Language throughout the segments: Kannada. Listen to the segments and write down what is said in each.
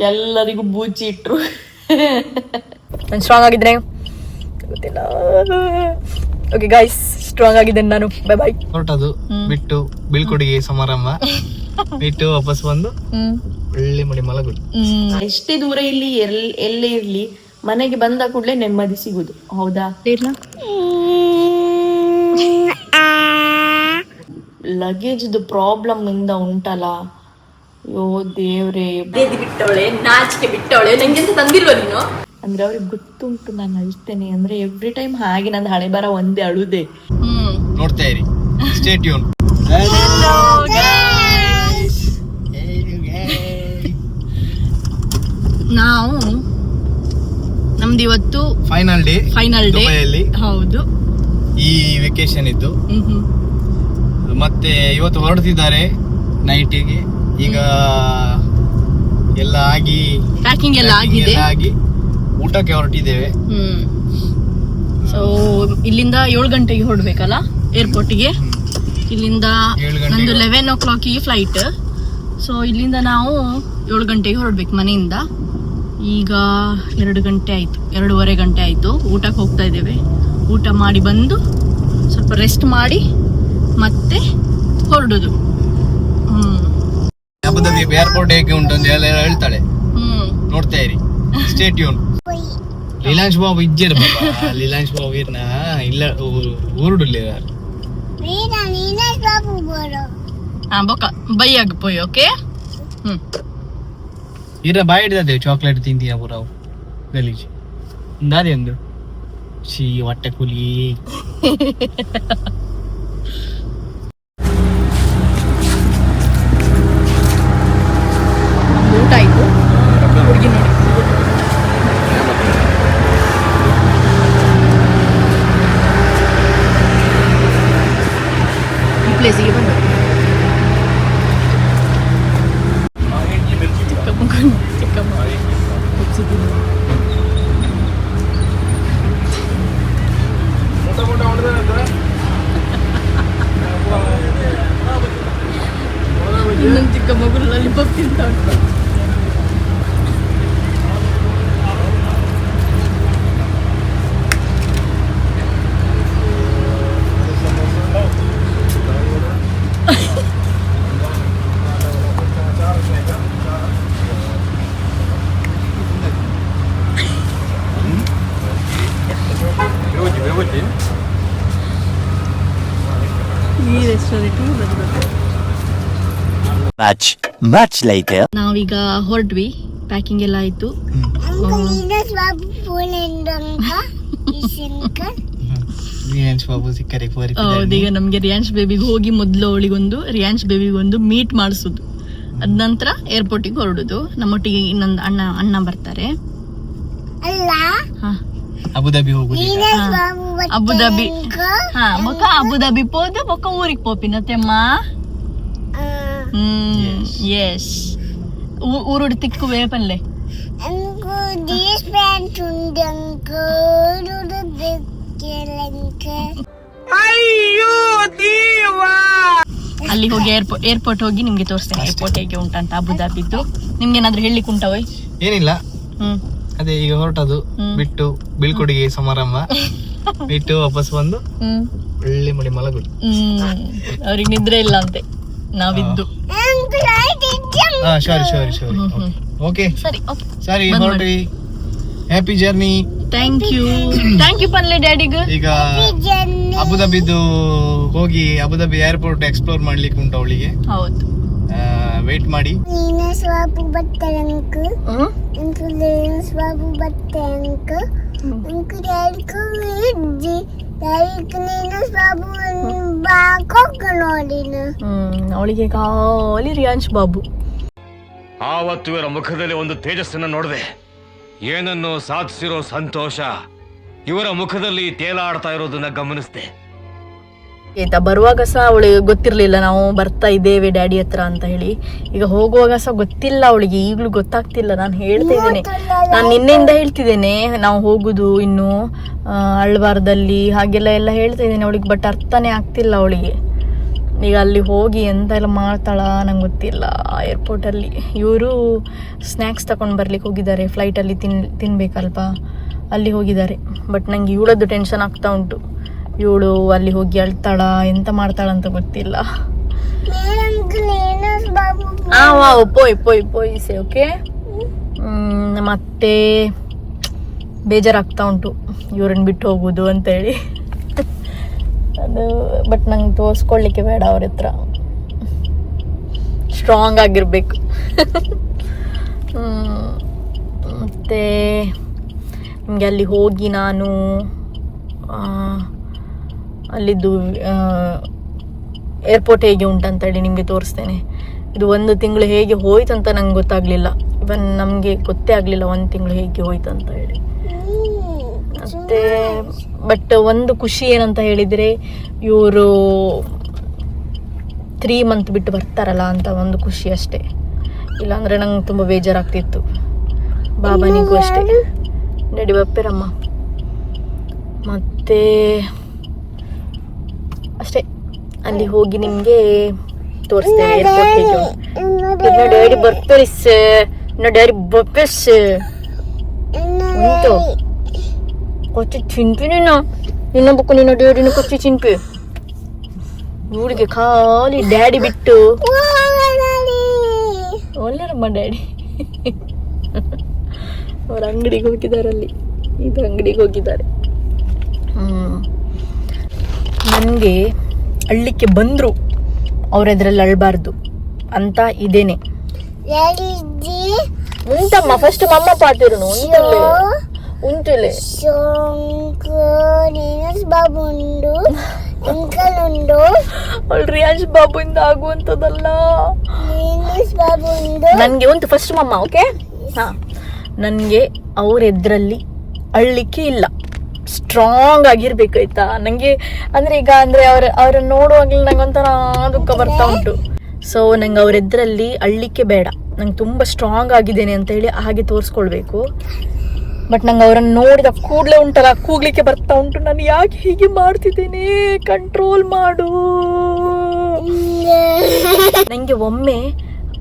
ಎಲ್ಲರಿಗೂ ಬೂಚಿ ಇಟ್ರು. ನಾನು ಸ್ಟ್ರಾಂಗ್ ಆಗಿದ್ರೆ ಗೊತ್ತಿಲ್ಲ. ಓಕೆ ಗೈಸ್, ಸ್ಟ್ರಾಂಗ್ ಆಗಿದ್ದೇನೆ ನಾನು. Bye bye. ಹೊರಟದು ಬಿಟ್ಟು ಬೀಳ್ಕೊಡುಗೆ ಸಮಾರಂಭ ಬಿಟ್ಟು ವಾಪಸ್ ಬಂದು ಒಳ್ಳೆ ಮಡಿ ಮಲಗುದು. ಎಷ್ಟೇ ದೂರ ಇಲ್ಲಿ ಎಲ್ಲೇ ಇರ್ಲಿ ಮನೆಗೆ ಬಂದ ಕೂಡಲೇ ನೆಮ್ಮದಿ ಸಿಗುದು. ಹೌದಾ? ಲಗೇಜ್ ಪ್ರಾಬ್ಲಮ್ ಇಂದ ಉಂಟಲ್ಲ, ಅಯ್ಯೋ ದೇವ್ರೆ. ಬಿಟ್ಟವಳೆ, ನಾಚಿಕೆ ಬಿಟ್ಟವಳೆ. ನಂಗೆ ಅಂತ ತಂದಿಲ್ವ ನೀನು? ಅಂದ್ರೆ ಅವ್ರಿಗೆ ಗೊತ್ತುಂಟು ನಾನು ಅಳ್ತೇನೆ ಅಂದ್ರೆ. ಎವ್ರಿ ಟೈಮ್ ಹಾಗೆ ನಂದು ಹಣೆ ಬರ ಒಂದೇ ಅಳುದೆ. ನೋಡ್ತಾ ಇರಿ, ಸ್ಟೇ ಟ್ಯೂನ್. ನಾವು ನಮ್ದು ಇವತ್ತು ಫೈನಲ್ ಡೇ. ದುಬೈಯಲ್ಲಿ ಹೌದು, ಈ ವೆಕೇಶನ್ ಇದ್ದು. ಮತ್ತೆ ಇವತ್ತು ಹೊರಡ್ತಿದ್ದಾರೆ ನೈಟಿಗೆ. ಈಗ ಎಲ್ಲ ಆಗಿ ಪ್ಯಾಕಿಂಗ್ ಎಲ್ಲ ಆಗಿ ಊಟಕ್ಕೆ ಹೊರಟಿದ್ದೇವೆ. ಸೊ ಇಲ್ಲಿಂದ 7 ಗಂಟೆಗೆ ಹೊರಡ್ಬೇಕಲ್ಲ ಏರ್ಪೋರ್ಟಿಗೆ. ಇಲ್ಲಿಂದ ನಂದು 11 o'clock ಫ್ಲೈಟ್. ಸೊ ಇಲ್ಲಿಂದ ನಾವು 7 ಗಂಟೆಗೆ ಹೊರಡ್ಬೇಕು ಮನೆಯಿಂದ. ಈಗ 2 ಗಂಟೆ ಆಯ್ತು, 2:30 ಗಂಟೆ ಆಯ್ತು. ಊಟಕ್ಕೆ ಹೋಗ್ತಾ ಇದ್ದೇವೆ. ಊಟ ಮಾಡಿ ಬಂದು ಸ್ವಲ್ಪ ರೆಸ್ಟ್ ಮಾಡಿ ಮತ್ತೆ ಹೊರಡುದು. ಅಬುದಾಬಿ ಏರ್ಪೋರ್ಟ್ ಹೇಗೆ ಉಂಟು ಅಂತ ಎಲ್ಲ ಹೇಳ್ತಾಳೆ. ನೋಡ್ತಾ ಇರಿ, ಸ್ಟೇ ಟ್ಯೂನ್. ಲೀಲಾಂಶ್ ಬಾಬು ಇಜ್ಜರ್ ಬಾಬಾ. ಲೀಲಾಂಶ್ ಬಾಬು ಇರ್ನ ಇಲ್ಲ ಊರುಡುಲ್ಲ ಬೊಕ್ಕ ಬೈಯಾಗ ಪೋಯ್. ಓಕೆ, ಇರ ಬಾಯ್ ಹಿಡಿದೇವೆ. ಚಾಕ್ಲೇಟ್ ತಿಂತೀಯ ಪೂರಾವು ಗಲೀಜ್ ದಾರಿ ಒಂದು ಶೀ ಹೊಟ್ಟೆ ಕೂಲಿ. ಊಟ ಆಯ್ತು. ಹುಡುಗಿ ನೋಡಿ, ಈ ಪ್ಲೇಸಿಗೆ ಬಂದ. ಚಿಕ್ಕಮ್ಮ ಇನ್ನೊಂದು ಚಿಕ್ಕ ಮಗು ಲಾಲಿಪಾಪ್ ತಿಂತ ಉಂಟು. ಈ ರೆಸ್ಟೋರೆಂಟ್ much later. ನಾವೀಗ ಹೊರಟ್ವಿ, ಪ್ಯಾಕಿಂಗ್ ಎಲ್ಲ ಆಯ್ತು. ಈಗ ನಮ್ಗೆ ರಿಯಾನ್ಶ್ ಬೇಬಿಗೆ ಹೋಗಿ ಮೊದ್ಲು ಅವಳಿಗೊಂದು ರಿಯಾನ್ಶ್ ಬೇಬಿಗೊಂದು ಮೀಟ್ ಮಾಡಿಸುದು. ಅದ ನಂತರ ಏರ್ಪೋರ್ಟಿಗೆ ಹೊರಡುದು. ನಮ್ಮೊಟ್ಟಿಗೆ ಇನ್ನೊಂದು ಅಣ್ಣ ಬರ್ತಾರೆ. ಅಬುದಾಬಿ ಹೋಗುದು. ಅಬುದಾಬಿ ಮೊಕ್ಕ ಅಬುದಾಬಿ ಪೋದು ಮೊಕ್ಕ ಊರಿಗೆ ಪೋಪಿನತ್ತೆಮ್ಮ. ಎಸ್, ಊರುಡು ತಿಕ್ಕು ವೇಪಲ್ಲೆ. ಅಲ್ಲಿ ಹೋಗಿ ಏರ್ಪೋರ್ಟ್ ಹೋಗಿ ನಿಮ್ಗೆ ತೋರಿಸ್ತೇನೆ ಏರ್ಪೋರ್ಟ್ ಹೇಗೆ ಉಂಟಂತ ಅಬುದಾಬಿದ್ದು. ನಿಮ್ಗೆ ಏನಾದ್ರು ಹೇಳಲಿಕ್ಕೆ ಉಂಟವೈ? ಏನಿಲ್ಲ, ಅದೇ ಈಗ ಹೊರಟದು ಬಿಟ್ಟು ಬೀಳ್ಕೊಡುಗೆ ಸಮಾರಂಭ ಬಿಟ್ಟು ವಾಪಸ್ ಬಂದು ಒಳ್ಳೆ ಮಡಿ ಮಲಗುದು. ಅವ್ರಿಗೆ ನಿದ್ರೆ ಇಲ್ಲ ಅಂತೆ, ನಾವಿದ್ದು. ಸರಿ ಓಕೆ, ಸರಿ ಹೊರಟ್ವಿ. Happy journey. ಥ್ಯಾಂಕ್ ಯು ಪನ್ಲೆ ಡ್ಯಾಡಿಗೂ. ಈಗ ಅಬುದಾಬಿದು ಹೋಗಿ ಅಬುದಾಬಿ ಏರ್ಪೋರ್ಟ್ ಎಕ್ಸ್ಪ್ಲೋರ್ ಮಾಡ್ಲಿಕ್ಕೆ ಉಂಟು ಅವಳಿಗೆ. ಹೌದು, ವೇಟ್ ಮಾಡಿ. ಅವಳಿಗೆ ಖಾಲಿ ರಿಯಾನ್ಶ್ ಬಾಬು. ಆವತ್ತು ಇವರ ಮುಖದಲ್ಲಿ ಒಂದು ತೇಜಸ್ಸನ್ನು ನೋಡಿದೆ. ಏನನ್ನು ಸಾಧಿಸಿರೋ ಸಂತೋಷ ಇವರ ಮುಖದಲ್ಲಿ ತೇಲಾಡ್ತಾ ಇರೋದನ್ನ ಗಮನಿಸಿದೆ. ಆಯ್ತಾ, ಬರುವಾಗ ಸಹ ಅವಳಿಗೆ ಗೊತ್ತಿರ್ಲಿಲ್ಲ ನಾವು ಬರ್ತಾ ಇದ್ದೇವೆ ಡ್ಯಾಡಿ ಹತ್ರ ಅಂತ ಹೇಳಿ. ಈಗ ಹೋಗುವಾಗ ಸಹ ಗೊತ್ತಿಲ್ಲ ಅವಳಿಗೆ, ಈಗಲೂ ಗೊತ್ತಾಗ್ತಿಲ್ಲ. ನಾನು ಹೇಳ್ತಾ ಇದ್ದೇನೆ, ನಾನು ನಿನ್ನೆಯಿಂದ ಹೇಳ್ತಿದ್ದೇನೆ ನಾವು ಹೋಗುದು ಇನ್ನು ಅಳ್ವಾರದಲ್ಲಿ ಹಾಗೆಲ್ಲ ಹೇಳ್ತಾ ಇದ್ದೇನೆ ಅವಳಿಗೆ, ಬಟ್ ಅರ್ಥನೇ ಆಗ್ತಿಲ್ಲ ಅವಳಿಗೆ. ಈಗ ಅಲ್ಲಿ ಹೋಗಿ ಎಂತೆಲ್ಲ ಮಾಡ್ತಾಳ ನಂಗೆ ಗೊತ್ತಿಲ್ಲ. ಏರ್ಪೋರ್ಟಲ್ಲಿ ಇವರು ಸ್ನ್ಯಾಕ್ಸ್ ತಗೊಂಡು ಬರ್ಲಿಕ್ಕೆ ಹೋಗಿದ್ದಾರೆ, ಫ್ಲೈಟಲ್ಲಿ ತಿನ್ಬೇಕಲ್ಪ, ಅಲ್ಲಿ ಹೋಗಿದ್ದಾರೆ. ಬಟ್ ನಂಗೆ ಇವಳದ್ದು ಟೆನ್ಷನ್ ಆಗ್ತಾ ಉಂಟು. ಇವಳು ಅಲ್ಲಿ ಹೋಗಿ ಅಳ್ತಾಳ ಎಂತ ಮಾಡ್ತಾಳಂತ ಗೊತ್ತಿಲ್ಲ. ಪೋಯಿಸೆ ಓಕೆ. ಮತ್ತೆ ಬೇಜಾರಾಗ್ತಾ ಉಂಟು ಇವ್ರನ್ನ ಬಿಟ್ಟು ಹೋಗುದು ಅಂತೇಳಿ. ಅದು ಬಟ್ ನಂಗೆ ತೋರಿಸ್ಕೊಳ್ಳಿಕ್ಕೆ ಬೇಡ ಅವ್ರ ಹತ್ರ, ಸ್ಟ್ರಾಂಗ್ ಆಗಿರ್ಬೇಕು. ಮತ್ತು ನಿಮಗೆ ಅಲ್ಲಿ ಹೋಗಿ ನಾನು ಅಲ್ಲಿದ್ದು ಏರ್ಪೋರ್ಟ್ ಹೇಗೆ ಉಂಟಂತೇಳಿ ನಿಮಗೆ ತೋರಿಸ್ತೇನೆ. ಇದು 1 ತಿಂಗಳು ಹೇಗೆ ಹೋಯ್ತಂತ ನಂಗೆ ಗೊತ್ತಾಗಲಿಲ್ಲ. ಇವನ್ ನಮಗೆ ಗೊತ್ತೇ ಆಗಲಿಲ್ಲ 1 ತಿಂಗಳು ಹೇಗೆ ಹೋಯ್ತಂತ ಹೇಳಿ. ಮತ್ತು ಬಟ್ ಒಂದು ಖುಷಿ ಏನಂತ ಹೇಳಿದರೆ ಇವರು 3 ಮಂತ್ ಬಿಟ್ಟು ಬರ್ತಾರಲ್ಲ ಅಂತ ಒಂದು ಖುಷಿ ಅಷ್ಟೇ. ಇಲ್ಲಾಂದರೆ ನಂಗೆ ತುಂಬ ಬೇಜಾರಾಗ್ತಿತ್ತು. ಬಾಬನಿಗೂ ಅಷ್ಟೇ. ನಡಿ ಬಪ್ಪೇರಮ್ಮ. ಮತ್ತು ಅಷ್ಟೇ, ಅಲ್ಲಿ ಹೋಗಿ ನಿಮಗೆ ತೋರಿಸ್ತೇನೆ ಏರ್ಪೋರ್ಟಿಗೆ. ಇನ್ನ ಡ್ಯಾಡಿ ಬರ್ಪರಿಸ್, ಇನ್ನ ಡ್ಯಾಡಿ ಬಪ್ಪಸ್ ಉಂಟು ಕೊಚ್ಚಿ ಚಿನ್ಪಿ. ಇನ್ನೊಬ್ಬಕ್ಕೂ ನಿನ್ನ ಡ್ಯಾಡಿನ ಕೊಚ್ಚಿ ಚಿನ್ಪಿ. ಇವಳಿಗೆ ಖಾಲಿ ಡ್ಯಾಡಿ ಬಿಟ್ಟು ಒಳ್ಳೆರಮ್ಮ ಡ್ಯಾಡಿ. ಅವ್ರ ಅಂಗಡಿಗೆ ಹೋಗಿದ್ದಾರೆ, ಅಲ್ಲಿ ಇದು ಅಂಗಡಿಗೆ ಹೋಗಿದ್ದಾರೆ. ನನಗೆ ಅಳ್ಳಿಕ್ಕೆ ಬಂದರು ಅವ್ರೆದ್ರಲ್ಲಿ ಅಳ್ಬಾರ್ದು ಅಂತ ಇದೇನೆ ಉಂಟಮ್ಮ. ಫಸ್ಟ್ ಮಮ್ಮ ಪಾತಿರುನು ಉಂಟಲೆ ಬಾಬು ಉಂಡು, ಅಂಕಲ್ ಉಂಡು. ಅವಳು ರಿಯಾಜ್ ಬಾಬುಯಿಂದ ಆಗುವಂಥದ್ದಲ್ಲ. ನನಗೆ ಒಂದು ಫಸ್ಟ್ ಮಮ್ಮ ಓಕೆ. ಹಾಂ, ನನಗೆ ಅವ್ರೆದ್ರಲ್ಲಿ ಅಳ್ಳಿಕ್ಕೆ ಇಲ್ಲ, ಸ್ಟ್ರಾಂಗ್ ಆಗಿರ್ಬೇಕಾಯ್ತಾ. ನನಗೆ ಅಂದರೆ ಈಗ ಅಂದರೆ ಅವ್ರನ್ನ ನೋಡುವಾಗಲೇ ನಂಗೆ ಒಂಥರ ದುಃಖ ಬರ್ತಾ ಉಂಟು. ಸೊ ನಂಗೆ ಅವರೆದ್ರಲ್ಲಿ ಅಳ್ಳಿಕ್ಕೆ ಬೇಡ, ನಂಗೆ ತುಂಬ ಸ್ಟ್ರಾಂಗ್ ಆಗಿದ್ದೇನೆ ಅಂತ ಹೇಳಿ ಹಾಗೆ ತೋರಿಸ್ಕೊಳ್ಬೇಕು. ಬಟ್ ನಂಗೆ ಅವರನ್ನು ನೋಡಿದ ಕೂಡಲೇ ಉಂಟಲ್ಲ ಕೂಗ್ಲಿಕ್ಕೆ ಬರ್ತಾ ಉಂಟು. ನಾನು ಯಾಕೆ ಹೀಗೆ ಮಾಡ್ತಿದ್ದೇನೆ, ಕಂಟ್ರೋಲ್ ಮಾಡು. ನನಗೆ ಒಮ್ಮೆ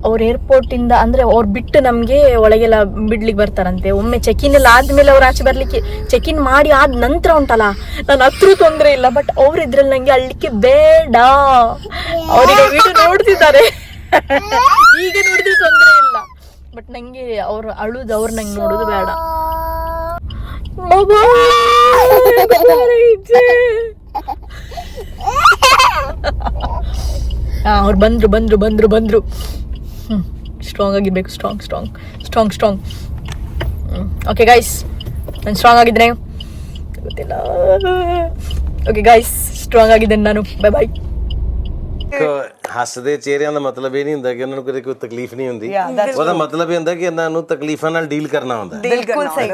ಅವ್ರ ಏರ್ಪೋರ್ಟಿಂದ ಅಂದರೆ ಅವ್ರು ಬಿಟ್ಟು ನಮಗೆ ಒಳಗೆಲ್ಲ ಬಿಡ್ಲಿಕ್ಕೆ ಬರ್ತಾರಂತೆ. ಒಮ್ಮೆ ಚೆಕ್-ಇನ್ ಎಲ್ಲ ಆದಮೇಲೆ ಅವ್ರು ಆಚೆ ಬರಲಿಕ್ಕೆ, ಚೆಕ್-ಇನ್ ಮಾಡಿ ಆದ ನಂತರ ಉಂಟಲ್ಲ ನಾನು ಹತ್ರ ತೊಂದರೆ ಇಲ್ಲ. ಬಟ್ ಅವ್ರು ಇದ್ರಲ್ಲಿ ನನಗೆ ಅಳ್ಳಿಕ್ಕೆ ಬೇಡ. ಅವ್ರಿಗೆ ವಿಡಿಯೋ ನೋಡ್ತಿದ್ದಾರೆ, ಈಗ ನೋಡಿದ್ರೆ ತೊಂದರೆ ಇಲ್ಲ. ಬಟ್ ನನಗೆ ಅವ್ರು ಅಳುದು, ಅವ್ರು ನಂಗೆ ನೋಡೋದು ಬೇಡ. ಅವ್ರು ಬಂದ್ರು. ಸ್ಟ್ರಾಂಗ್ ಆಗಿರ್ಬೇಕು, ಸ್ಟ್ರಾಂಗ್. ಓಕೆ ಗೈಸ್, ನಾನು ಸ್ಟ್ರಾಂಗ್ ಆಗಿದ್ದೇನೆ ಗೊತ್ತಿಲ್ಲ. ಓಕೆ ಗೈಸ್, ಸ್ಟ್ರಾಂಗ್ ಆಗಿದ್ದೇನೆ ನಾನು. ਬਾਏ ਹੱਸਦੇ ਚਿਹਰਿਆਂ ਦਾ ਮਤਲਬ ਇਹ ਨਹੀਂ ਹੁੰਦਾ ਕਿ ਉਹਨਾਂ ਨੂੰ ਕੋਈ ਤਕਲੀਫ ਨਹੀਂ ਹੁੰਦੀ। ਉਹਦਾ ਮਤਲਬ ਇਹ ਹੁੰਦਾ ਕਿ ਇਹਨਾਂ ਨੂੰ ਤਕਲੀਫਾਂ ਨਾਲ ਡੀਲ ਕਰਨਾ ਹੁੰਦਾ। बिल्कुल सही।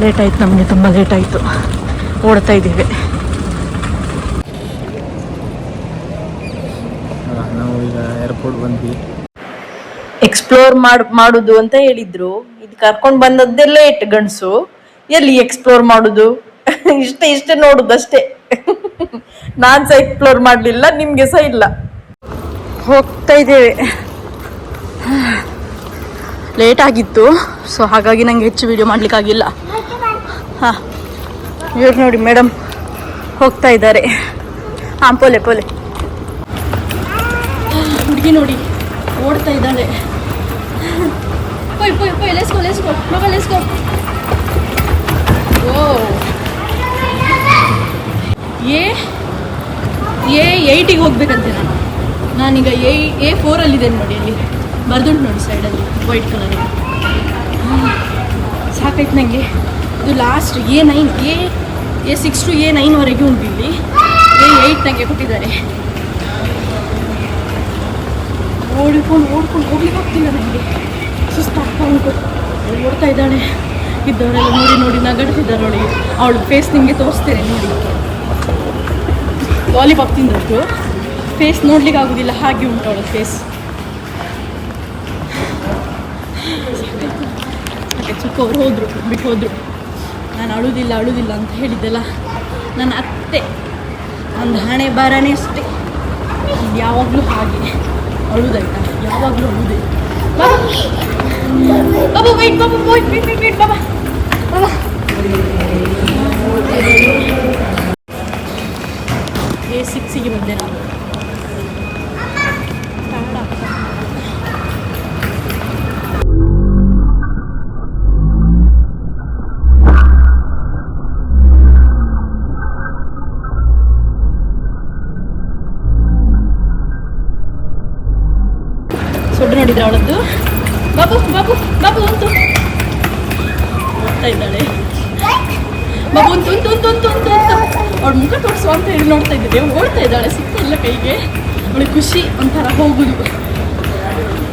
ಲೇಟ್ ಆಯ್ತು, ನಮಗೆ ತುಂಬ ಲೇಟ್ ಆಯಿತು, ಓಡ್ತಾ ಇದ್ದೀವಿ. ನಾವು ಈಗ ಏರ್ಪೋರ್ಟ್ ಬಂದ್ವಿ. ಎಕ್ಸ್ಪ್ಲೋರ್ ಮಾಡುದು ಅಂತ ಹೇಳಿದ್ರು. ಇದು ಕರ್ಕೊಂಡು ಬಂದದ್ದೇ ಲೇಟ್. ಗಂಡಸು ಎಲ್ಲಿ ಎಕ್ಸ್ಪ್ಲೋರ್ ಮಾಡುದು, ಇಷ್ಟೇ ನೋಡುದು ಅಷ್ಟೇ. ನಾನು ಸಹ ಎಕ್ಸ್ಪ್ಲೋರ್ ಮಾಡಲಿಲ್ಲ, ನಿಮಗೆ ಸಹ ಇಲ್ಲ. ಹೋಗ್ತಾ ಇದ್ದೇವೆ. ಲೇಟ್ ಆಗಿತ್ತು, ಸೊ ಹಾಗಾಗಿ ನಂಗೆ ಹೆಚ್ಚು ವಿಡಿಯೋ ಮಾಡ್ಲಿಕ್ಕಾಗಿಲ್ಲ. ಹಾಂ, ಇವ್ರು ನೋಡಿ ಮೇಡಮ್ ಹೋಗ್ತಾ ಇದ್ದಾರೆ. ಹಾಂ, ಪೋಲೆ ಹುಡುಗಿ ನೋಡಿ ಓಡ್ತಾ ಇದ್ದಾಳೆ. Let's go. ಓ A8ಗೆ ಹೋಗ್ಬೇಕಂತೆ. ನಾನೀಗ A4ಅಲ್ಲಿದ್ದೇನೆ ನೋಡಿ, ಅಲ್ಲಿ ಬರ್ದುಂಟು ನೋಡಿ ಸೈಡಲ್ಲಿ ವೈಟ್ ಕಲರ್. ಸಾಕಾಯ್ತು ನನಗೆ. ಇದು ಲಾಸ್ಟ್ A9, A6 to A9ವರೆಗೆ ಉಂಟು. ಇಲ್ಲಿ A8 ನನಗೆ ಕೊಟ್ಟಿದ್ದಾರೆ. ಓಡ್ಕೊಂಡು ಹೋಗ್ಲಿಕ್ಕೆ ಆಗ್ತಿಲ್ಲ ನನಗೆ, ಸುಸ್ತಾಗ್ತಾ ಉಂಟು. ಓಡ್ತಾ ಇದ್ದಾಳೆ. ಇದ್ದವರೆಲ್ಲ ನೋಡಿ ನಗಡ್ತಿದ್ದಾರೆ ನೋಡಿ. ಅವಳ ಫೇಸ್ ನಿಮಗೆ ತೋರಿಸ್ತೇನೆ ನೋಡಿ. ಲಾಲಿಪಾಪ್ ತಿಂದದ್ದು ಫೇಸ್ ನೋಡ್ಲಿಕ್ಕೆ ಆಗೋದಿಲ್ಲ, ಹಾಗೆ ಉಂಟು ಅವಳ ಫೇಸ್. ಚಿಕ್ಕವ್ರು ಬಿಟ್ಟು ಹೋದ್ರು. ನಾನು ಅಳುವುದಿಲ್ಲ ಅಂತ ಹೇಳಿದ್ದೆಲ್ಲ ನನ್ನ ಅತ್ತೆ ಒಂದು ಹಣೆ ಬಾರನೇ ಅಷ್ಟೇ. ಯಾವಾಗಲೂ ಹಾಗೆ ಅಳುವುದಾಯ್ತಾ, ಯಾವಾಗಲೂ ಅಳುವುದೇ. ಬಾಬಾ ವೇಟ್ ಬಾಬಾ A6ಗೆ ಬಂದೆ ನಾನು. ಸೊಡ್ಡು ನೋಡಿದ್ರೆ ಅವಳದ್ದು. ಬಾಬು ಬಾಬು ಬಾಬು ಉಂಟು ನೋಡ್ತಾ ಇದ್ದಾಳೆ. ಬಾಬು ಉಂಟು ಉಂಟು ಉಂಟು ಉಂಟು ಉಂಟು ಉಂಟು ಅವಳು ಮುಖ ತೋರಿಸುವ ಅಂತ ಹೇಳಿ ನೋಡ್ತಾ ಇದ್ದಿದ್ದೆ. ಓಡ್ತಾ ಇದ್ದಾಳೆ, ಸಿಕ್ತಿಲ್ಲ ಕೈಗೆ. ಅವಳಿಗೆ ಖುಷಿ ಒಂಥರ ಹೋಗುದು.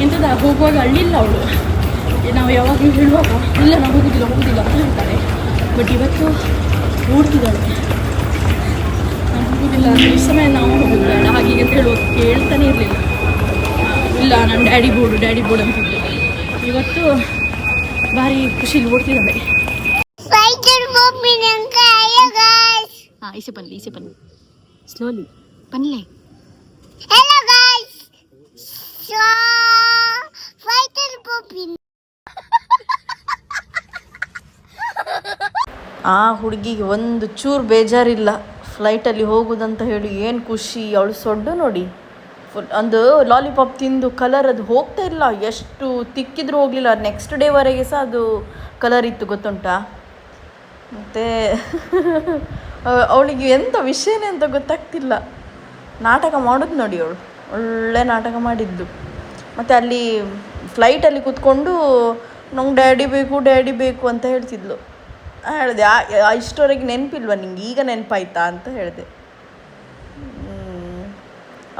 ಎಂಥದ ಹೋಗುವಾಗ ಅಳ್ಳಿಲ್ಲ ಅವಳು. ನಾವು ಯಾವಾಗಲೂ ಹೇಳುವಾಗ ಇಲ್ಲ ನಾವು ಹೋಗುದಿಲ್ಲ ಅಂತ ಹೇಳ್ತಾಳೆ. ಬಟ್ ಇವತ್ತು ಓಡ್ತಿದ್ದಾಳೆ. ನಾನು ಹೋಗುದಿಲ್ಲ ಈ ಸಮಯ ನಾವು ಹೋಗುದು ಬೇಡ ಹಾಗೆ ಅಂತ ಹೇಳುವಾಗ ಕೇಳ್ತಾನೆ ಇರಲಿಲ್ಲ. ಇಲ್ಲ ನಾನು ಡ್ಯಾಡಿ ಬೋರ್ಡ್ ಅಂತಿದ್ದೆ. ಇವತ್ತು ಭಾರಿ ಖುಷಿಲಿ ಓಡ್ತಿದ್ದಾಳೆ. ಹಾಂ ಈಸೆ ಬನ್ನಿ ಸ್ಲೋಲಿ ಬನ್ನಿ. ಆ ಹುಡುಗಿಗೆ ಒಂದು ಚೂರು ಬೇಜಾರಿಲ್ಲ ಫ್ಲೈಟಲ್ಲಿ ಹೋಗುದಂತ ಹೇಳಿ. ಏನು ಖುಷಿ. ಅವಳು ಸೊಡ್ಡು ನೋಡಿ, ಫುಲ್ ಒಂದು ಲಾಲಿಪಾಪ್ ತಿಂದು ಕಲರ್ ಅದು ಹೋಗ್ತಾ ಇಲ್ಲ. ಎಷ್ಟು ತಿಕ್ಕಿದ್ರೂ ಹೋಗಲಿಲ್ಲ. ನೆಕ್ಸ್ಟ್ ಡೇವರೆಗೆ ಸಹ ಅದು ಕಲರ್ ಇತ್ತು ಗೊತ್ತುಂಟಾ. ಮತ್ತು ಅವಳಿಗೆ ಎಂಥ ವಿಷಯನೇ ಅಂತ ಗೊತ್ತಾಗ್ತಿಲ್ಲ. ನಾಟಕ ಮಾಡೋದು ನೋಡಿ ಅವಳು, ಒಳ್ಳೆ ನಾಟಕ ಮಾಡಿದ್ದು. ಮತ್ತು ಅಲ್ಲಿ ಫ್ಲೈಟಲ್ಲಿ ಕೂತ್ಕೊಂಡು ನಂಗೆ ಡ್ಯಾಡಿ ಬೇಕು ಅಂತ ಹೇಳ್ತಿದ್ಲು. ಹೇಳಿದೆ ಇಷ್ಟವರೆಗೆ ನೆನಪಿಲ್ವ ನಿಂಗೆ, ಈಗ ನೆನಪಾಯ್ತಾ ಅಂತ ಹೇಳಿದೆ.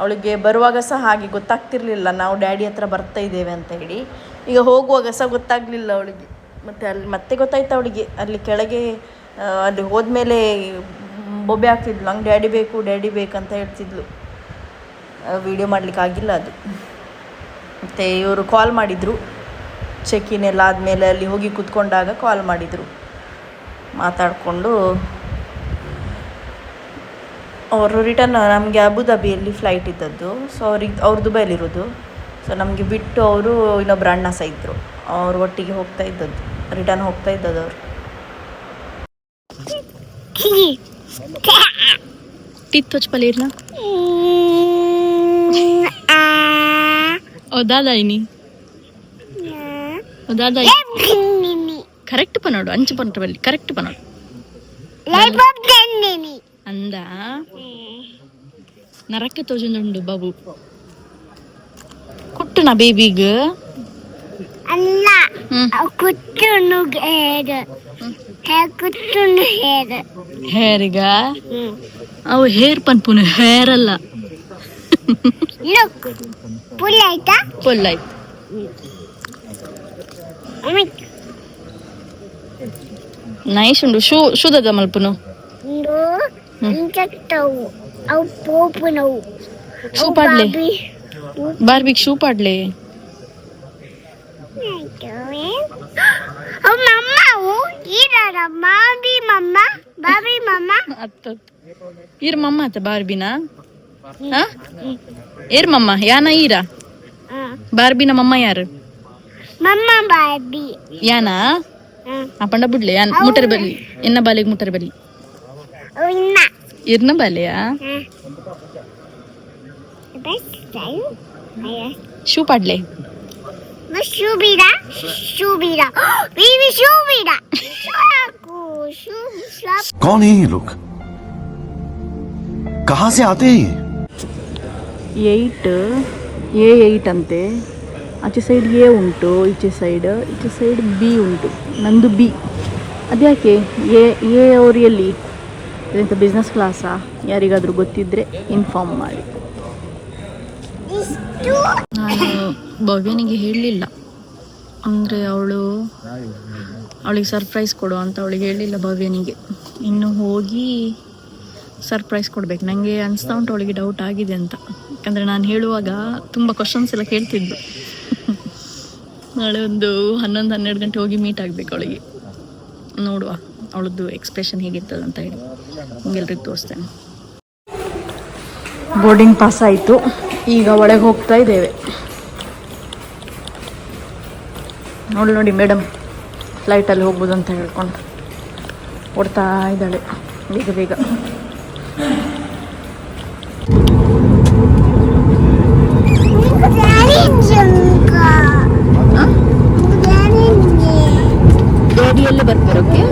ಅವಳಿಗೆ ಬರುವಾಗ ಸಹ ಹಾಗೆ ಗೊತ್ತಾಗ್ತಿರ್ಲಿಲ್ಲ ನಾವು ಡ್ಯಾಡಿ ಹತ್ರ ಬರ್ತಾ ಇದ್ದೇವೆ ಅಂತ ಹೇಳಿ. ಈಗ ಹೋಗುವಾಗ ಸಹ ಗೊತ್ತಾಗಲಿಲ್ಲ ಅವಳಿಗೆ. ಮತ್ತು ಅಲ್ಲಿ ಮತ್ತೆ ಗೊತ್ತಾಯ್ತು ಅವಳಿಗೆ. ಅಲ್ಲಿ ಕೆಳಗೆ ಅಲ್ಲಿ ಹೋದ್ಮೇಲೆ ಬೊಬ್ಬೆ ಆಗ್ತಿದ್ಲು, ನಂಗೆ ಡ್ಯಾಡಿ ಬೇಕಂತ ಹೇಳ್ತಿದ್ಲು. ವೀಡಿಯೋ ಮಾಡಲಿಕ್ಕೆ ಆಗಿಲ್ಲ ಅದು. ಮತ್ತು ಇವರು ಕಾಲ್ ಮಾಡಿದರು, ಚೆಕ್-ಇನ್ ಎಲ್ಲ ಆದಮೇಲೆ ಅಲ್ಲಿ ಹೋಗಿ ಕೂತ್ಕೊಂಡಾಗ ಕಾಲ್ ಮಾಡಿದರು. ಮಾತಾಡಿಕೊಂಡು ಅವರು ರಿಟರ್ನ್ ನಮಗೆ ಅಬುದಾಬಿಯಲ್ಲಿ ಫ್ಲೈಟ್ ಇದ್ದದ್ದು. ಸೊ ಅವ್ರು ದುಬೈಲಿರೋದು. ಸೊ ನಮಗೆ ಬಿಟ್ಟು ಅವರು ಇನ್ನೊಬ್ಬರು ಅಣ್ಣ ಸಹ ಇದ್ದರು, ಅವ್ರು ಒಟ್ಟಿಗೆ ರಿಟರ್ನ್ ಹೋಗ್ತಾ ಇದ್ದದ್ದು ಅವರು. ಟಿತ್ತೋಚ್ ಪಲೇರ್ನ దాదాయిని దాదాయి కరెక్ట్ పన్నాడు అంచు పంట వెళ్ళి కరెక్ట్ పన్నాడు అందా నరక్క తోజుండు బాబు కుట్టున బేబీగ్ ಅಲ್ಲ ಕುಟ್ಟುನು ಹೇರಿಗ ಅವು ಹೇರ್ ಪನ್ಪುನು ಹೇರ್ ಅಲ್ಲ ಫುಲ್ ಆಯ್ತಾ ಫುಲ್ ಆಯ್ತು ನೈಸ್ ಉಂಡು ಶೂ ದದ ಮಲ್ಪುನು ಅವು ಪೋಪುನವು ಶೂ ಪಾಡ್ಲೆ ಬಾರ್ಬಿಗ್ ಶೂ ಪಾಡ್ಲೆ ಬಾಬಿ ಮಮ್ಮ ಈರ್ ಮಮ್ಮ ಆತ ಬಾರ್ಬಿನ ಏರ್ ಮಮ್ಮ ಯಾನ ಈರ ಬಾರ್ಬಿನ ಮಮ್ಮ ಯಾರು ಮಮ್ಮ ಬಾರ್ಬಿ ಯಾನಾ ಅಪ್ಪಂಡ ಬಿಡ್ಲೆ ಯಾನ್ ಮುಟ್ಟರ್ ಬಲ್ಲಿ ಎನ್ನ ಬಾಲೆಗ್ ಮುಟ್ಟರ್ ಬಲ್ಲಿ ಇರ್ನ ಬಾಲೆಯಾ ಶೂ ಪಾಡ್ಲೆ कौन है ये लोग? कहाँ से आते हैं ये? 8 ಅಂತೆ. ಆಚೆ ಸೈಡ್ ಎ ಉಂಟು, ಈಚೆ ಸೈಡ್ ಬಿ ಉಂಟು. ನಂದು ಬಿ. ಅದ್ಯಾಕೆ ಎ ಅವ್ರು ಎಲ್ಲಿ ಇದೆಂತ ಬಿಸ್ನೆಸ್ ಕ್ಲಾಸಾ? ಯಾರಿಗಾದರೂ ಗೊತ್ತಿದ್ದರೆ ಇನ್ಫಾರ್ಮ್ ಮಾಡಿ. ನಾನು ಭವ್ಯನಿಗೆ ಹೇಳಲಿಲ್ಲ, ಅಂದರೆ ಅವಳಿಗೆ ಸರ್ಪ್ರೈಸ್ ಕೊಡು ಅಂತ ಅವಳಿಗೆ ಹೇಳಿಲ್ಲ ಭವ್ಯನಿಗೆ. ಇನ್ನು ಹೋಗಿ ಸರ್ಪ್ರೈಸ್ ಕೊಡ್ಬೇಕು. ನನಗೆ ಅನಿಸ್ತಾ ಉಂಟು ಅವಳಿಗೆ ಡೌಟ್ ಆಗಿದೆ ಅಂತ. ಯಾಕಂದರೆ ನಾನು ಹೇಳುವಾಗ ತುಂಬ ಕ್ವಶನ್ಸ್ ಎಲ್ಲ ಕೇಳ್ತಿದ್ದು. ನಾಳೆ ಒಂದು 11-12 ಗಂಟೆ ಹೋಗಿ ಮೀಟ್ ಆಗಬೇಕು ಅವಳಿಗೆ. ನೋಡುವ ಅವಳದ್ದು ಎಕ್ಸ್ಪ್ರೆಷನ್ ಹೇಗಿರ್ತದೆ ಅಂತ ಹೇಳಿ ನಿಮ್ಗೆಲ್ರಿಗೂ ತೋರಿಸ್ತೇನೆ. ಬೋರ್ಡಿಂಗ್ ಪಾಸ್ ಆಯಿತು, ಈಗ ಒಳಗೆ ಹೋಗ್ತಾ ಇದ್ದೇವೆ. ನೋಡಿ ಮೇಡಮ್ ಫ್ಲೈಟಲ್ಲಿ ಹೋಗ್ಬೋದು ಅಂತ ಹೇಳ್ಕೊಂಡು ಓಡ್ತಾ ಇದ್ದಾಳೆ ಬೇಗ ಬೇಗ. ಗಾಡಿಯಲ್ಲೇ ಬರ್ತಾರೋಕೆ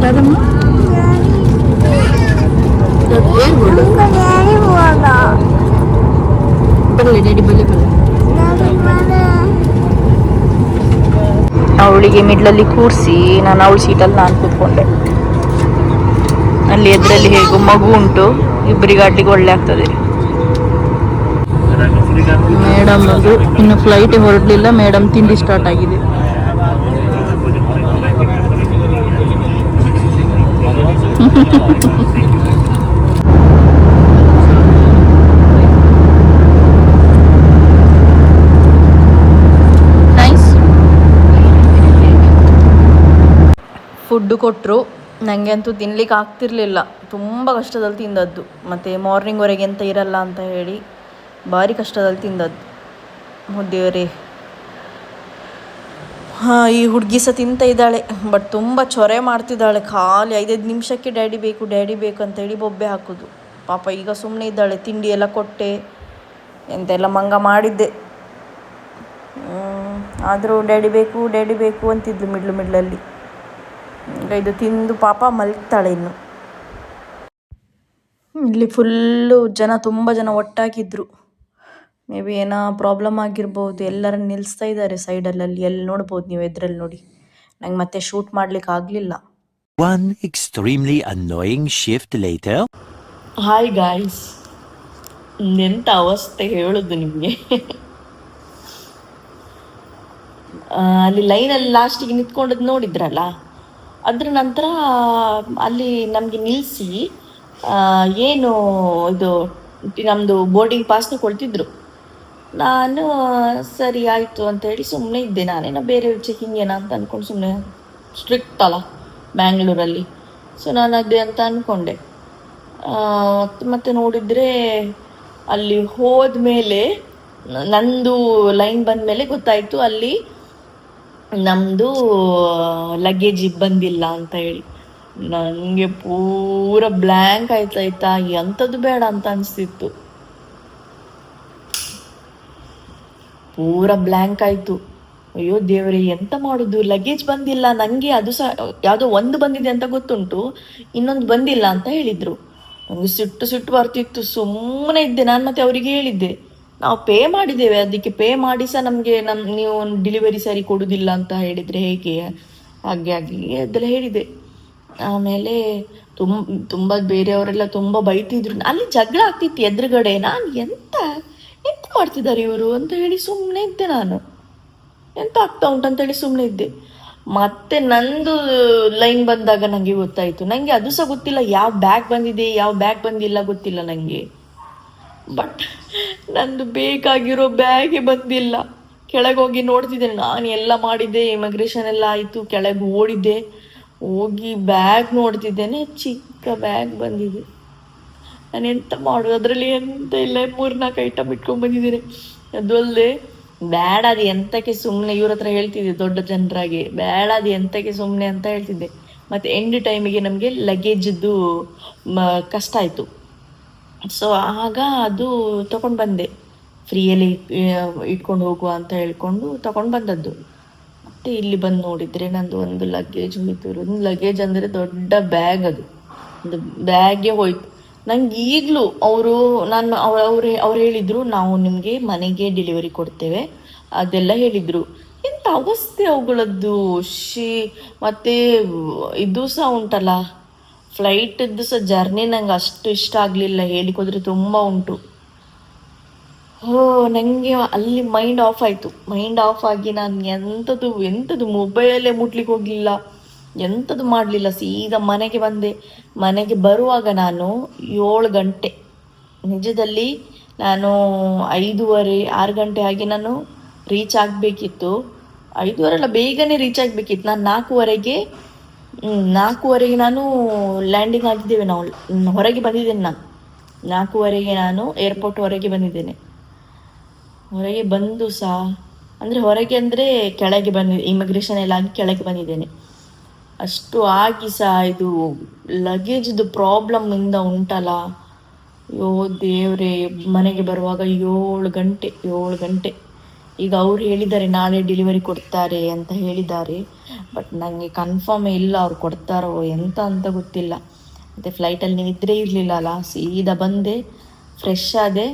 ಯಾವ್ದಮ್ಮ ಬರಲಿ ಡ್ಯಾಡಿ ಬರಲಿ ಬರಲಿ. ಅವಳಿಗೆ ಮಿಡ್ಲಲ್ಲಿ ಕೂರಿಸಿ ನಾನು ಅವಳ ಸೀಟಲ್ಲಿ ನಾನು ಕೂತ್ಕೊಂಡೆ. ಅಲ್ಲಿ ಎದುರಲ್ಲಿ ಹೇಗೂ ಮಗು ಉಂಟು, ಇಬ್ಬರಿಗೆ ಅಡ್ಡಿಗೆ ಒಳ್ಳೆ ಆಗ್ತದೆ. ಮೇಡಮ್ ಅದು ಇನ್ನು ಫ್ಲೈಟ್ ಹೊರಡಲಿಲ್ಲ, ಮೇಡಮ್ ತಿಂಡಿ ಸ್ಟಾರ್ಟ್ ಆಗಿದೆ. ಫುಡ್ಡು ಕೊಟ್ಟರು, ನನಗೆ ಅಂತೂ ತಿನ್ಲಿಕ್ಕೆ ಆಗ್ತಿರ್ಲಿಲ್ಲ, ತುಂಬ ಕಷ್ಟದಲ್ಲಿ ತಿಂದದ್ದು. ಮತ್ತು ಮಾರ್ನಿಂಗ್ವರೆಗೆ ಎಂತ ಇರಲ್ಲ ಅಂತ ಹೇಳಿ ಭಾರಿ ಕಷ್ಟದಲ್ಲಿ ತಿಂದದ್ದು. ದೇವರೇ, ಹಾಂ, ಈ ಹುಡುಗಿ ಸಹ ತಿಂತ ಇದ್ದಾಳೆ, ಬಟ್ ತುಂಬ ಚೊರೆ ಮಾಡ್ತಿದ್ದಾಳೆ. ಖಾಲಿ 5 ನಿಮಿಷಕ್ಕೆ ಡ್ಯಾಡಿ ಬೇಕು ಅಂತೇಳಿ ಬೊಬ್ಬೆ ಹಾಕೋದು. ಪಾಪ ಈಗ ಸುಮ್ಮನೆ ಇದ್ದಾಳೆ. ತಿಂಡಿ ಎಲ್ಲ ಕೊಟ್ಟೆ, ಎಂತೆಲ್ಲ ಮಂಗ ಮಾಡಿದ್ದೆ, ಆದರೂ ಡ್ಯಾಡಿ ಬೇಕು ಅಂತಿದ್ಲು ಮಿಡ್ಲಲ್ಲಿ. ಈಗ ಇದು ತಿಂದು ಪಾಪ ಮಲಗ್ತಾಳೆ. ಇನ್ನು ಇಲ್ಲಿ ಫುಲ್ಲು ತುಂಬ ಜನ ಒಟ್ಟಾಗಿದ್ರು. ಮೇ ಬಿ ಏನೋ ಪ್ರಾಬ್ಲಮ್ ಆಗಿರ್ಬೋದು, ಎಲ್ಲರನ್ನು ನಿಲ್ಲಿಸ್ತಾ ಇದ್ದಾರೆ ಸೈಡಲ್ಲಿ. ಎಲ್ಲಿ ನೋಡ್ಬೋದು ನೀವು, ಎದ್ರಲ್ಲಿ ನೋಡಿ. ನಂಗೆ ಮತ್ತೆ ಶೂಟ್ ಮಾಡ್ಲಿಕ್ಕೆ ಆಗಲಿಲ್ಲ. One extremely annoying shift later. Hi guys, ಎಂಥ ಅವಸ್ಥೆ ಹೇಳೋದು ನಿಮಗೆ. ಅಲ್ಲಿ ಲೈನಲ್ಲಿ ಲಾಸ್ಟಿಗೆ ನಿಂತ್ಕೊಂಡದ್ದು ನೋಡಿದ್ರಲ್ಲ, ಅದ್ರ ನಂತರ ಅಲ್ಲಿ ನಮಗೆ ನಿಲ್ಲಿಸಿ ಏನು ಇದು ನಮ್ಮದು ಬೋರ್ಡಿಂಗ್ ಪಾಸ್ನ ಕೊಡ್ತಿದ್ರು. ನಾನು ಸರಿ ಆಯಿತು ಅಂತೇಳಿ ಸುಮ್ಮನೆ ಇದ್ದೆ. ನಾನೇನೋ ಬೇರೆ ಚೆಕಿಂಗ್ ಏನೋ ಅಂತ ಅಂದ್ಕೊಂಡು ಸುಮ್ಮನೆ, ಸ್ಟ್ರಿಕ್ಟ್ ಅಲ್ಲ ಬ್ಯಾಂಗ್ಳೂರಲ್ಲಿ, ಸೊ ನಾನು ಅದೇ ಅಂತ ಅಂದ್ಕೊಂಡೆ. ಮತ್ತೆ ನೋಡಿದರೆ ಅಲ್ಲಿ ಹೋದ್ಮೇಲೆ ನಂದು ಲೈನ್ ಬಂದಮೇಲೆ ಗೊತ್ತಾಯಿತು ಅಲ್ಲಿ ನಮ್ಮದು ಲಗೇಜ್ ಬಂದಿಲ್ಲ ಅಂತ ಹೇಳಿ. ನನಗೆ ಪೂರ ಬ್ಲ್ಯಾಂಕ್ ಆಯ್ತಾಯ್ತಾ, ಎಂಥದ್ದು ಬೇಡ ಅಂತ ಅನಿಸ್ತಿತ್ತು. ಪೂರ ಬ್ಲ್ಯಾಂಕ್ ಆಯಿತು. ಅಯ್ಯೋ ದೇವರೇ, ಎಂತ ಮಾಡೋದು, ಲಗೇಜ್ ಬಂದಿಲ್ಲ ನನಗೆ. ಅದು ಸಹ ಯಾವುದೋ ಒಂದು ಬಂದಿದೆ ಅಂತ ಗೊತ್ತುಂಟು, ಇನ್ನೊಂದು ಬಂದಿಲ್ಲ ಅಂತ ಹೇಳಿದರು. ನನಗೆ ಸಿಟ್ಟು ಬರ್ತಿತ್ತು. ಸುಮ್ಮನೆ ಇದ್ದೆ ನಾನು. ಮತ್ತೆ ಅವರಿಗೆ ಹೇಳಿದ್ದೆ, ನಾವು ಪೇ ಮಾಡಿದ್ದೇವೆ, ಅದಕ್ಕೆ ಪೇ ಮಾಡಿ ಸಹ ನಮಗೆ ನೀವು ಡೆಲಿವರಿ ಸರಿ ಕೊಡೋದಿಲ್ಲ ಅಂತ ಹೇಳಿದರೆ ಹೇಗೆ, ಹಾಗೆ ಅದೆಲ್ಲ ಹೇಳಿದೆ. ಆಮೇಲೆ ತುಂಬ ಬೇರೆಯವರೆಲ್ಲ ತುಂಬ ಬೈತಿದ್ರು. ಅಲ್ಲಿ ಜಗಳ ಆಗ್ತಿತ್ತು ಎದುರುಗಡೆ. ನಾನು ಎಂತ ಮಾಡ್ತಿದ್ದಾರೆ ಇವರು ಅಂತ ಹೇಳಿ ಸುಮ್ಮನೆ ಇದ್ದೆ. ನಾನು ಎಂತ ಆಗ್ತಾ ಉಂಟಂತೇಳಿ ಸುಮ್ಮನೆ ಇದ್ದೆ. ಮತ್ತೆ ನಂದು ಲೈನ್ ಬಂದಾಗ ನನಗೆ ಗೊತ್ತಾಯಿತು. ನನಗೆ ಅದು ಸಹ ಗೊತ್ತಿಲ್ಲ, ಯಾವ ಬ್ಯಾಗ್ ಬಂದಿದೆ ಯಾವ ಬ್ಯಾಗ್ ಬಂದಿಲ್ಲ ಗೊತ್ತಿಲ್ಲ ನನಗೆ. ಬಟ್ ನಂದು ಬೇಕಾಗಿರೋ ಬ್ಯಾಗೇ ಬಂದಿಲ್ಲ. ಕೆಳಗೆ ಹೋಗಿ ನೋಡ್ತಿದ್ದೆ ನಾನು, ಎಲ್ಲ ಮಾಡಿದ್ದೆ, ಇಮಿಗ್ರೇಷನ್ ಎಲ್ಲ ಆಯಿತು, ಕೆಳಗೆ ಓಡಿದ್ದೆ, ಹೋಗಿ ಬ್ಯಾಗ್ ನೋಡ್ತಿದ್ದೇನೆ, ಚಿಕ್ಕ ಬ್ಯಾಗ್ ಬಂದಿದೆ. ನಾನು ಎಂತ ಮಾಡೋದು, ಅದರಲ್ಲಿ ಎಂತ ಇಲ್ಲ, 3-4 ಐಟಮ್ ಇಟ್ಕೊಂಡು ಬಂದಿದ್ದೀನಿ. ಅದು ಅಲ್ಲದೆ ಬೇಡ ಅದು ಎಂತಕ್ಕೆ ಸುಮ್ಮನೆ, ಇವ್ರ ಹತ್ರ ಹೇಳ್ತಿದ್ದೆ ದೊಡ್ಡ ಜನರಾಗಿ, ಬೇಡ ಅದು ಎಂತಕ್ಕೆ ಸುಮ್ಮನೆ ಅಂತ ಹೇಳ್ತಿದ್ದೆ. ಮತ್ತು ಎಂಡ್ ಟೈಮಿಗೆ ನಮಗೆ ಲಗೇಜದ್ದು ಕಷ್ಟ ಆಯಿತು. ಸೊ ಆಗ ಅದು ತೊಗೊಂಡು ಬಂದೆ, ಫ್ರೀಯಲ್ಲಿ ಇಟ್ಕೊಂಡು ಹೋಗುವ ಅಂತ ಹೇಳ್ಕೊಂಡು ತೊಗೊಂಡು ಬಂದದ್ದು. ಮತ್ತು ಇಲ್ಲಿ ಬಂದು ನೋಡಿದರೆ ನಂದು ಒಂದು ಲಗೇಜ್ ಹೋಯ್ತು. ಒಂದು ಲಗೇಜ್ ಅಂದರೆ ದೊಡ್ಡ ಬ್ಯಾಗ್, ಅದು ಒಂದು ಬ್ಯಾಗೇ ಹೋಯ್ತು. ನಂಗೆ ಈಗಲೂ ಅವ್ರು ಹೇಳಿದರು, ನಾವು ನಿಮಗೆ ಮನೆಗೆ ಡೆಲಿವರಿ ಕೊಡ್ತೇವೆ ಅದೆಲ್ಲ ಹೇಳಿದರು. ಎಂಥ ಅವಸ್ಥೆ ಅವುಗಳದ್ದು. ಮತ್ತು ಇದು ಸಹ ಉಂಟಲ್ಲ, ಫ್ಲೈಟದ್ದು ಸಹ ಜರ್ನಿ ನಂಗೆ ಅಷ್ಟು ಇಷ್ಟ ಆಗಲಿಲ್ಲ, ಹೇಳಿಕೋದ್ರೆ ತುಂಬ ಉಂಟು. ನನಗೆ ಅಲ್ಲಿ ಮೈಂಡ್ ಆಫ್ ಆಯಿತು. ಮೈಂಡ್ ಆಫ್ ಆಗಿ ನಾನು ಎಂಥದ್ದು ಮೊಬೈಲೇ ಮುಟ್ಲಿಕ್ಕೆ ಹೋಗಲಿಲ್ಲ, ಎಂಥದ್ದು ಮಾಡಲಿಲ್ಲ. ಸೀದಾ ಮನೆಗೆ ಬಂದೆ. ಮನೆಗೆ ಬರುವಾಗ ನಾನು 7 ಗಂಟೆ, ನಿಜದಲ್ಲಿ ನಾನು 5:30-6 ಗಂಟೆ ಆಗಿ ನಾನು ರೀಚ್ ಆಗಬೇಕಿತ್ತು. 5:30 ಅಲ್ಲ, ಬೇಗನೆ ರೀಚ್ ಆಗಬೇಕಿತ್ತು. ನಾನು 4:15ಗೆ ನಾನು ಲ್ಯಾಂಡಿಂಗ್ ಆಗಿದ್ದೇವೆ. ನಾವು ಹೊರಗೆ ಬಂದಿದ್ದೇನೆ. ನಾನು 4:15ಗೆ ನಾನು ಏರ್ಪೋರ್ಟ್ ಹೊರಗೆ ಬಂದಿದ್ದೇನೆ. ಹೊರಗೆ ಬಂದು ಸಹ ಅಂದರೆ ಹೊರಗೆ ಅಂದರೆ ಕೆಳಗೆ ಬಂದಿದ್ದೆ, ಇಮಿಗ್ರೇಷನ್ ಎಲ್ಲ ಆಗಿ ಕೆಳಗೆ ಬಂದಿದ್ದೇನೆ. ಅಷ್ಟು ಆಗಿ ಸಹ ಇದು ಲಗೇಜ್ದು ಪ್ರಾಬ್ಲಮ್ಮಿಂದ ಉಂಟಲ್ಲ, ಅಯ್ಯೋ ದೇವ್ರೆ. ಮನೆಗೆ ಬರುವಾಗ 7 ಗಂಟೆ. ಈಗ ಅವ್ರು ಹೇಳಿದ್ದಾರೆ ನಾಳೆ ಡೆಲಿವರಿ ಕೊಡ್ತಾರೆ ಅಂತ ಹೇಳಿದ್ದಾರೆ. ಬಟ್ ನನಗೆ ಕನ್ಫರ್ಮೇ ಇಲ್ಲ ಅವ್ರು ಕೊಡ್ತಾರೋ ಎಂತ ಅಂತ ಗೊತ್ತಿಲ್ಲ. ಮತ್ತು ಫ್ಲೈಟಲ್ಲಿ ನಿದ್ರೆ ಇರಲಿಲ್ಲ ಅಲ್ಲ, ಸೀದಾ ಬಂದೆ, ಫ್ರೆಶ್ ಆದೆ,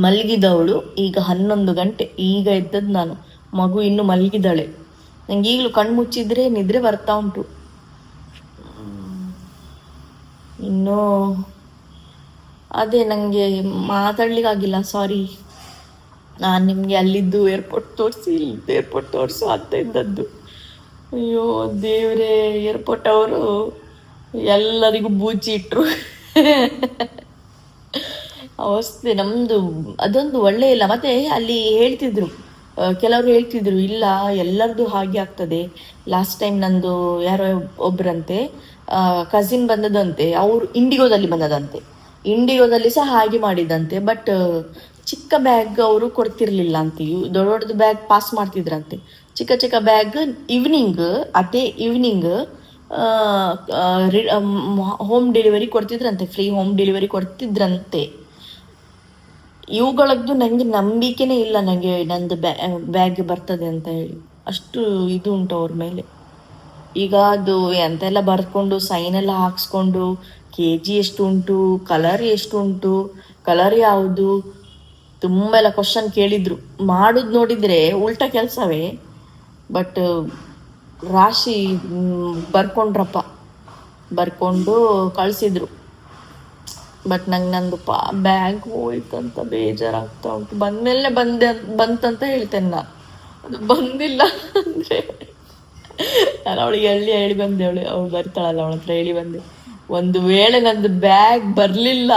ಮಲಗಿದವಳು. ಈಗ 11 ಗಂಟೆ, ಈಗ ಎದ್ದದ್ದು ನಾನು. ಮಗು ಇನ್ನೂ ಮಲಗಿದ್ದಾಳೆ. ನಂಗೆ ಈಗಲೂ ಕಣ್ಣು ಮುಚ್ಚಿದ್ರೆ ನಿದ್ರೆ ಬರ್ತಾ ಉಂಟು. ಇನ್ನೂ ಅದೇ ನನಗೆ ಮಾತಾಡ್ಲಿಕ್ಕಾಗಿಲ್ಲ, ಸಾರಿ. ನಾನು ನಿಮಗೆ ಅಲ್ಲಿದ್ದು ಏರ್ಪೋರ್ಟ್ ತೋರಿಸಿ, ಇಲ್ಲಿದ್ದು ಏರ್ಪೋರ್ಟ್ ತೋರಿಸು ಅಂತ ಇದ್ದದ್ದು. ಅಯ್ಯೋ ದೇವರೇ, ಏರ್ಪೋರ್ಟ್ ಅವರು ಎಲ್ಲರಿಗೂ ಬೂಚಿ ಇಟ್ಟರು. ಅವಸ್ಥೆ ನಮ್ಮದು ಅದೊಂದು ಒಳ್ಳೆ ಇಲ್ಲ. ಮತ್ತು ಅಲ್ಲಿ ಹೇಳ್ತಿದ್ರು, ಕೆಲವರು ಹೇಳ್ತಿದ್ರು, ಇಲ್ಲ ಎಲ್ಲರದು ಹಾಗೆ ಆಗ್ತದೆ. ಲಾಸ್ಟ್ ಟೈಮ್ ನಂದು ಯಾರೋ ಒಬ್ಬರಂತೆ ಕಸಿನ್ ಬಂದದಂತೆ, ಅವರು ಇಂಡಿಗೋದಲ್ಲಿ ಬಂದದಂತೆ. ಇಂಡಿಗೋದಲ್ಲಿ ಸಹ ಹಾಗೆ ಮಾಡಿದಂತೆ. ಬಟ್ ಚಿಕ್ಕ ಬ್ಯಾಗ್ ಅವರು ಕೊಡ್ತಿರ್ಲಿಲ್ಲ ಅಂತ, ದೊಡ್ಡ ದೊಡ್ಡದು ಬ್ಯಾಗ್ ಪಾಸ್ ಮಾಡ್ತಿದ್ರಂತೆ. ಚಿಕ್ಕ ಬ್ಯಾಗ್ ಅದೇ ಈವ್ನಿಂಗ್ ಹೋಮ್ ಡೆಲಿವರಿ ಕೊಡ್ತಿದ್ರಂತೆ, ಫ್ರೀ ಹೋಮ್ ಡೆಲಿವರಿ ಕೊಡ್ತಿದ್ರಂತೆ. ಇವುಗಳದ್ದು ನನಗೆ ನಂಬಿಕೆನೇ ಇಲ್ಲ, ನನಗೆ ನಂದು ಬ್ಯಾಗ್ ಬರ್ತದೆ ಅಂತ ಹೇಳಿ. ಅಷ್ಟು ಇದು ಉಂಟು ಅವ್ರ ಮೇಲೆ. ಈಗ ಅದು ಎಂತೆಲ್ಲ ಬರ್ಕೊಂಡು ಸೈನ್ ಎಲ್ಲ ಹಾಕ್ಸ್ಕೊಂಡು KG ಎಷ್ಟು ಉಂಟು, ಕಲರ್ ಎಷ್ಟು ಉಂಟು, ಕಲರ್ ಯಾವುದು, ತುಂಬ ಎಲ್ಲ ಕ್ವಶನ್ ಕೇಳಿದ್ರು. ಮಾಡೋದು ನೋಡಿದರೆ ಉಲ್ಟಾ ಕೆಲಸವೇ. ಬಟ್ ರಾಶಿ ಬರ್ಕೊಂಡು ಕಳಿಸಿದ್ರು. ಬಟ್ ನಂಗೆ ನಂದು ಬ್ಯಾಗ್ ಹೋಯ್ತಂತ ಬೇಜಾರಾಗ್ತಾ ಉಂಟು. ಬಂದಮೇಲೆ ಬಂತಂತ ಹೇಳ್ತೇನೆ ನಾನು. ಅದು ಬಂದಿಲ್ಲ ಅಂದರೆ ನಾನು ಅವಳಿಗೆ ಹೇಳಿ ಬಂದೆ. ಅವಳು ಬರ್ತಾಳಲ್ಲ, ಅವಳ ಹತ್ರ ಹೇಳಿ ಬಂದೆ, ಒಂದು ವೇಳೆ ನಂದು ಬ್ಯಾಗ್ ಬರಲಿಲ್ಲ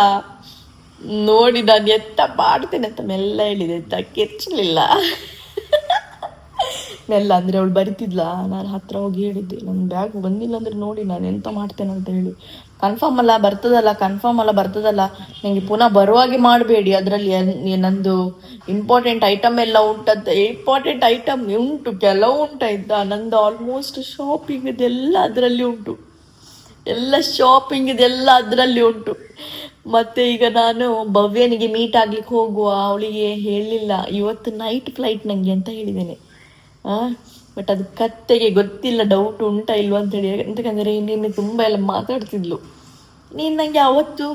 ನೋಡಿ ನಾನು ಎತ್ತ ಮಾಡ್ತೇನೆ ಅಂತ ಮೆಲ್ಲ ಹೇಳಿದೆ, ಕಿರ್ಚಲಿಲ್ಲ. ಮೆಲ್ಲ ಅಂದರೆ ಅವಳು ಬರಿತಿದ್ಲ, ನಾನು ಹತ್ರ ಹೋಗಿ ಹೇಳಿದ್ದೆ, ನನ್ನ ಬ್ಯಾಗ್ ಬಂದಿಲ್ಲ ಅಂದರೆ ನೋಡಿ ನಾನು ಎಂತ ಮಾಡ್ತೇನೆ ಅಂತ ಹೇಳಿ. ಕನ್ಫರ್ಮ್ ಅಲ್ಲ ಬರ್ತದಲ್ಲ, ನನಗೆ ಪುನಃ ಬರುವಾಗೆ ಮಾಡಬೇಡಿ. ಅದರಲ್ಲಿ ನಂದು ಇಂಪಾರ್ಟೆಂಟ್ ಐಟಮ್ ಎಲ್ಲ ಉಂಟಂತ. ಇಂಪಾರ್ಟೆಂಟ್ ಐಟಮ್ ಉಂಟು, ಕೆಲವು ಉಂಟಾಯ್ತಾ. ನಂದು ಆಲ್ಮೋಸ್ಟ್ ಶಾಪಿಂಗದೆಲ್ಲ ಅದರಲ್ಲಿ ಉಂಟು, ಅದರಲ್ಲಿ ಉಂಟು. ಮತ್ತು ಈಗ ನಾನು ಭವ್ಯನಿಗೆ ಮೀಟ್ ಆಗ್ಲಿಕ್ಕೆ ಹೋಗುವ, ಅವಳಿಗೆ ಹೇಳಲಿಲ್ಲ ಇವತ್ತು ನೈಟ್ ಫ್ಲೈಟ್ ನನಗೆ ಅಂತ ಹೇಳಿದ್ದೇನೆ. ಬಟ್ ಅದು ಕತ್ತೆಗೆ ಗೊತ್ತಿಲ್ಲ, ಡೌಟ್ ಉಂಟಾ ಇಲ್ವಾ ಅಂತೇಳಿ. ಎಂತಕ್ಕಂದರೆ ನಿನ್ನೆ ತುಂಬ ಎಲ್ಲ ಮಾತಾಡ್ತಿದ್ಲು. ನೀನು ನನಗೆ ಅವತ್ತು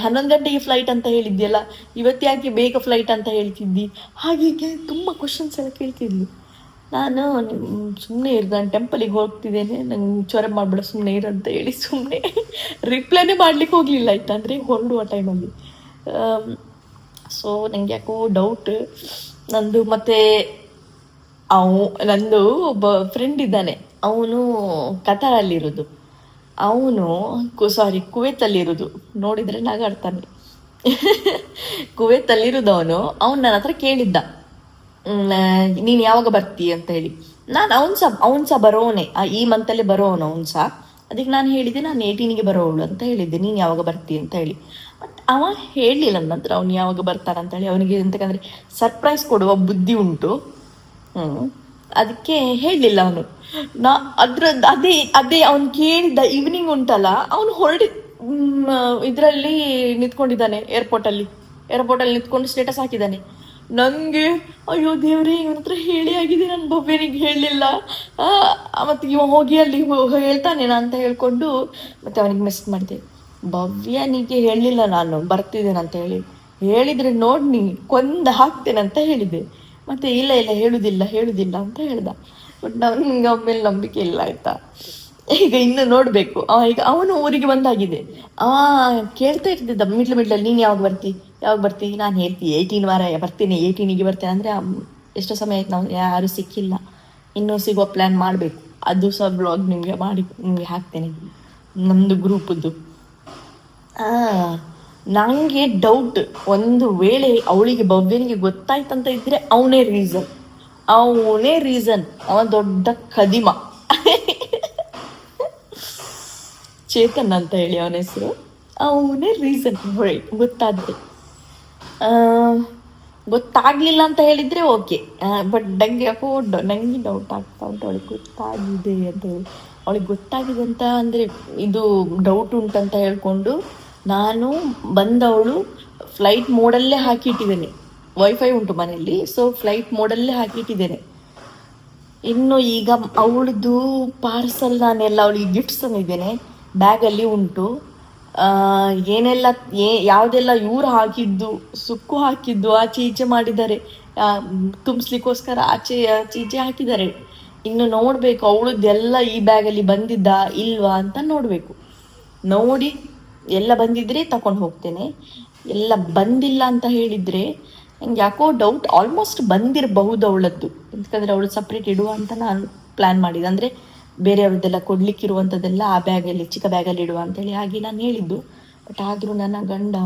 11 ಗಂಟೆಗೆ ಫ್ಲೈಟ್ ಅಂತ ಹೇಳಿದ್ಯಲ್ಲ, ಇವತ್ತು ಯಾಕೆ ಬೇಗ ಫ್ಲೈಟ್ ಅಂತ ಹೇಳ್ತಿದ್ದಿ, ಹಾಗೆ ತುಂಬ ಕ್ವಶನ್ಸ್ ಎಲ್ಲ ಕೇಳ್ತಿದ್ಲು. ನಾನು ಸುಮ್ಮನೆ ನಾನು ಟೆಂಪಲಿಗೆ ಹೋಗ್ತಿದ್ದೇನೆ, ನಂಗೆ ಜ್ವರ ಮಾಡಬೇಡ ಸುಮ್ಮನೆ ಇರಂತ ಹೇಳಿ ಸುಮ್ಮನೆ ರಿಪ್ಲೈನೇ ಮಾಡ್ಲಿಕ್ಕೆ ಹೋಗಲಿಲ್ಲ, ಆಯ್ತಾ. ಅಂದರೆ ಹೊರಡುವ ಟೈಮಲ್ಲಿ. ಸೊ ನನಗೆ ಯಾಕೋ ಡೌಟ್ ನಂದು. ಮತ್ತು ನಂದು ಒಬ್ಬ ಫ್ರೆಂಡ್ ಇದ್ದಾನೆ, ಅವನು ಕತಾರಲ್ಲಿರೋದು, ಕುವೈತಲ್ಲಿರೋದು. ನೋಡಿದರೆ ನಗಾಡ್ತಾನೆ. ಕುವೈತಲ್ಲಿರೋದು ಅವನು ನನ್ನ ಹತ್ರ ಕೇಳಿದ್ದ, ನೀನು ಯಾವಾಗ ಬರ್ತೀಯ ಅಂತ ಹೇಳಿ. ನಾನು ಅವನು ಸಹ ಬರೋನೆ, ಈ ಮಂತಲ್ಲೇ ಬರೋನು ಅವನು ಸಹ. ಅದಕ್ಕೆ ನಾನು ಹೇಳಿದ್ದೆ, ನಾನು 18ಗೆ ಬರೋವಳು ಅಂತ ಹೇಳಿದ್ದೆ, ನೀನು ಯಾವಾಗ ಬರ್ತೀಯ ಅಂತ ಹೇಳಿ. ಬಟ್ ಅವ ಹೇಳಲಿಲ್ಲ ನನ್ನ ಹತ್ರ ಅವನು ಯಾವಾಗ ಬರ್ತಾರಂತ ಹೇಳಿ. ಅವನಿಗೆ ಎಂತಕ್ಕಂದರೆ ಸರ್ಪ್ರೈಸ್ ಕೊಡುವ ಬುದ್ಧಿ ಉಂಟು. ಅದಕ್ಕೆ ಹೇಳಲಿಲ್ಲ ಅವನು. ಅದೇ ಅವನು ಕೇಳಿದ್ದ ಈವ್ನಿಂಗ್ ಉಂಟಲ್ಲ, ಅವನು ಇದರಲ್ಲಿ ನಿಂತ್ಕೊಂಡಿದ್ದಾನೆ, ಏರ್ಪೋರ್ಟಲ್ಲಿ ನಿಂತ್ಕೊಂಡು ಸ್ಟೇಟಸ್ ಹಾಕಿದ್ದಾನೆ. ನನಗೆ ಅಯ್ಯೋ ದೇವ್ರೆ, ಇವನ ಹತ್ರ ಹೇಳಿ ಆಗಿದೆ, ನನ್ನ ಭವ್ಯನಿಗೆ ಹೇಳಲಿಲ್ಲ, ಮತ್ತು ಇವ ಹೋಗಿ ಅಲ್ಲಿ ಹೇಳ್ತಾನೇನ ಅಂತ ಹೇಳ್ಕೊಂಡು ಮತ್ತು ಅವನಿಗೆ ಮೆಸೇಜ್ ಮಾಡಿದೆ, ಭವ್ಯನಿಗೆ ಹೇಳಲಿಲ್ಲ ನಾನು ಬರ್ತಿದ್ದೇನೆ ಅಂತ ಹೇಳಿ. ಹೇಳಿದರೆ ನೋಡಿ ನೀ ಕೊಂದು ಹಾಕ್ತೇನೆ ಅಂತ ಹೇಳಿದೆ. ಮತ್ತು ಇಲ್ಲ ಹೇಳುದಿಲ್ಲ ಅಂತ ಹೇಳ್ದ. ಬಟ್ ನನಗೆ ಅವನ ಮೇಲೆ ನಂಬಿಕೆ ಇಲ್ಲ, ಆಯಿತಾ. ಈಗ ಇನ್ನು ನೋಡಬೇಕು. ಈಗ ಅವನು ಊರಿಗೆ ಬಂದಾಗಿದೆ. ಕೇಳ್ತಾ ಇರ್ತಿದ್ದ ಮಿಡ್ಲಲ್ಲಿ, ನೀನು ಯಾವಾಗ ಬರ್ತಿ, ನಾನು ಹೇಳ್ತೀನಿ 18 ವಾರ ಬರ್ತೀನಿ, 18ಗೆ ಬರ್ತೇನೆ ಅಂದರೆ ಎಷ್ಟು ಸಮಯ ಆಯ್ತು, ನಾವು ಯಾರೂ ಸಿಕ್ಕಿಲ್ಲ, ಇನ್ನೂ ಸಿಗುವ ಪ್ಲ್ಯಾನ್ ಮಾಡಬೇಕು. ಅದು ಸಹ ಬ್ಲಾಗ್ ನಿಮಗೆ ಹಾಕ್ತೇನೆ, ನಮ್ಮದು ಗ್ರೂಪದ್ದು. ನನಗೆ ಡೌಟ್, ಒಂದು ವೇಳೆ ಅವಳಿಗೆ ಭವ್ಯನಿಗೆ ಗೊತ್ತಾಯ್ತಂತ ಇದ್ದರೆ ಅವನೇ ರೀಸನ್. ಅವನೇ ರೀಸನ್. ಅವ ದೊಡ್ಡ ಖದೀಮ. ಚೇತನ್ ಅಂತ ಹೇಳಿ ಅವನ ಹೆಸರು. ಅವನೇ ರೀಸನ್. ಗೊತ್ತಾದ್ರೆ ಗೊತ್ತಾಗ್ಲಿಲ್ಲ ಅಂತ ಹೇಳಿದ್ರೆ ಓಕೆ, ಬಟ್ ನಂಗೆ ಡೌಟ್ ಆಗ್ತಾ ಉಂಟು ಅವಳಿಗೆ ಗೊತ್ತಾಗಿದೆ ಅಂತ ಹೇಳಿ. ಅವಳಿಗೆ ಗೊತ್ತಾಗಿದೆ ಅಂತ ಅಂದರೆ ಇದು ಡೌಟ್ ಉಂಟಂತ ಹೇಳ್ಕೊಂಡು ನಾನು ಬಂದವಳು ಫ್ಲೈಟ್ ಮೋಡಲ್ಲೇ ಹಾಕಿಟ್ಟಿದ್ದೇನೆ. ವೈಫೈ ಉಂಟು ಮನೆಯಲ್ಲಿ, ಸೊ ಫ್ಲೈಟ್ ಮೋಡಲ್ಲೇ ಹಾಕಿಟ್ಟಿದ್ದೇನೆ. ಇನ್ನು ಈಗ ಅವಳದು ಪಾರ್ಸಲ್ ನಾನೆಲ್ಲ ಅವಳಿಗೆ ಗಿಫ್ಟ್ಸ್ ತಂದಿದ್ದೇನೆ, ಬ್ಯಾಗಲ್ಲಿ ಉಂಟು. ಏನೆಲ್ಲ ಯಾವುದೆಲ್ಲ ಇವ್ರು ಹಾಕಿದ್ದು, ಸುಕ್ಕು ಹಾಕಿದ್ದು, ಆಚೆ ಈಚೆ ಮಾಡಿದ್ದಾರೆ, ತುಂಬಿಸ್ಲಿಕ್ಕೋಸ್ಕರ ಆಚೆ ಈಚೆ ಹಾಕಿದ್ದಾರೆ. ಇನ್ನು ನೋಡಬೇಕು ಅವಳದ್ದೆಲ್ಲ ಈ ಬ್ಯಾಗಲ್ಲಿ ಬಂದಿದ್ದ ಇಲ್ವಾ ಅಂತ ನೋಡಬೇಕು. ನೋಡಿ ಎಲ್ಲ ಬಂದಿದ್ರೆ ತಗೊಂಡು ಹೋಗ್ತೇನೆ. ಎಲ್ಲ ಬಂದಿಲ್ಲ ಅಂತ ಹೇಳಿದರೆ ನಂಗೆ ಯಾಕೋ ಡೌಟ್. ಆಲ್ಮೋಸ್ಟ್ ಬಂದಿರಬಹುದು ಅವಳದ್ದು, ಯಾಕಂದರೆ ಅವಳು ಸಪ್ರೇಟ್ ಇಡುವ ಅಂತ ನಾನು ಪ್ಲ್ಯಾನ್ ಮಾಡಿದ್ದೆ. ಅಂದರೆ ಬೇರೆಯವ್ರದ್ದೆಲ್ಲ ಕೊಡ್ಲಿಕ್ಕಿರುವಂಥದ್ದೆಲ್ಲ ಆ ಬ್ಯಾಗಲ್ಲಿ, ಚಿಕ್ಕ ಬ್ಯಾಗಲ್ಲಿ ಇಡುವ ಅಂತೇಳಿ ಹಾಗೆ ನಾನು ಹೇಳಿದ್ದು. ಬಟ್ ಆದರೂ ನನ್ನ ಗಂಡ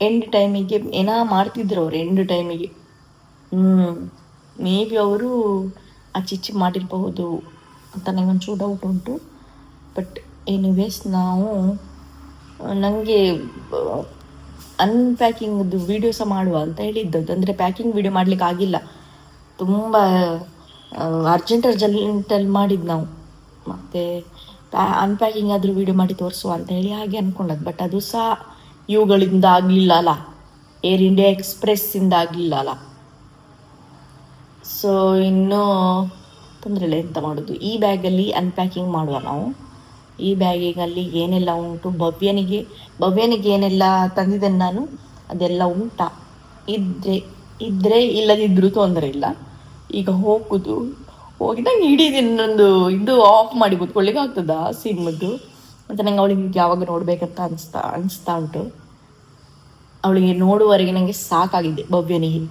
ಎಂಡ್ ಟೈಮಿಗೆ ಏನೋ ಮಾಡ್ತಿದ್ರು ಅವ್ರು. ಎಂಡ್ ಟೈಮಿಗೆ ಮೇ ಬಿ ಅವರು ಆಚೀಚೆ ಮಾಡಿರಬಹುದು ಅಂತ ನನಗೊಂಚೂರು ಡೌಟ್ ಉಂಟು. ಬಟ್ ಎನಿವೇಸ್ ನನಗೆ ಅನ್ಪ್ಯಾಕಿಂಗ್ದು ವೀಡಿಯೋ ಸಹ ಮಾಡುವ ಅಂತ ಹೇಳಿದ್ದದ್ದು. ಅಂದರೆ ಪ್ಯಾಕಿಂಗ್ ವೀಡಿಯೋ ಮಾಡಲಿಕ್ಕೆ ಆಗಿಲ್ಲ, ತುಂಬ ಅರ್ಜೆಂಟಲ್ಲಿ ಮಾಡಿದ್ದು ನಾವು. ಮತ್ತು ಅನ್ಪ್ಯಾಕಿಂಗ್ ಆದರೂ ವೀಡಿಯೋ ಮಾಡಿ ತೋರಿಸುವ ಅಂತ ಹೇಳಿ ಹಾಗೆ ಅಂದ್ಕೊಂಡದ್ದು. ಬಟ್ ಅದು ಸಹ ಇವುಗಳಿಂದ ಆಗಲಿಲ್ಲ ಅಲ್ಲ, ಏರ್ ಇಂಡಿಯಾ ಎಕ್ಸ್ಪ್ರೆಸ್ಸಿಂದ ಆಗಲಿಲ್ಲ ಅಲ್ಲ. ಸೊ ಇನ್ನೂ ತೊಂದರೆ ಇಲ್ಲ, ಎಂತ ಮಾಡೋದು. ಈ ಬ್ಯಾಗಲ್ಲಿ ಅನ್ಪ್ಯಾಕಿಂಗ್ ಮಾಡುವ ನಾವು. ಈ ಬ್ಯಾಗಿಗಲ್ಲಿ ಏನೆಲ್ಲ ಉಂಟು, ಭವ್ಯನಿಗೆ ಏನೆಲ್ಲ ತಂದಿದ್ದೇನೆ ನಾನು, ಅದೆಲ್ಲ ಉಂಟಾ, ಇದ್ದರೆ ಇಲ್ಲದಿದ್ದರೂ ತೊಂದರೆ ಇಲ್ಲ. ಈಗ ಹೋಗಿ ನಂಗೆ ಇಡೀ ದಿನೊಂದು ಇದು ಆಫ್ ಮಾಡಿ ಕೂತ್ಕೊಳ್ಳಿಕ್ಕೆ ಆಗ್ತದ ಸಿಮ್ಮದ್ದು. ಮತ್ತು ನಂಗೆ ಅವಳಿಗೆ ಯಾವಾಗ ನೋಡಬೇಕಂತ ಅನಿಸ್ತಾ ಉಂಟು. ಅವಳಿಗೆ ನೋಡುವವರೆಗೆ ನನಗೆ ಸಾಕಾಗಿದೆ. ಭವ್ಯನಿಗೆ,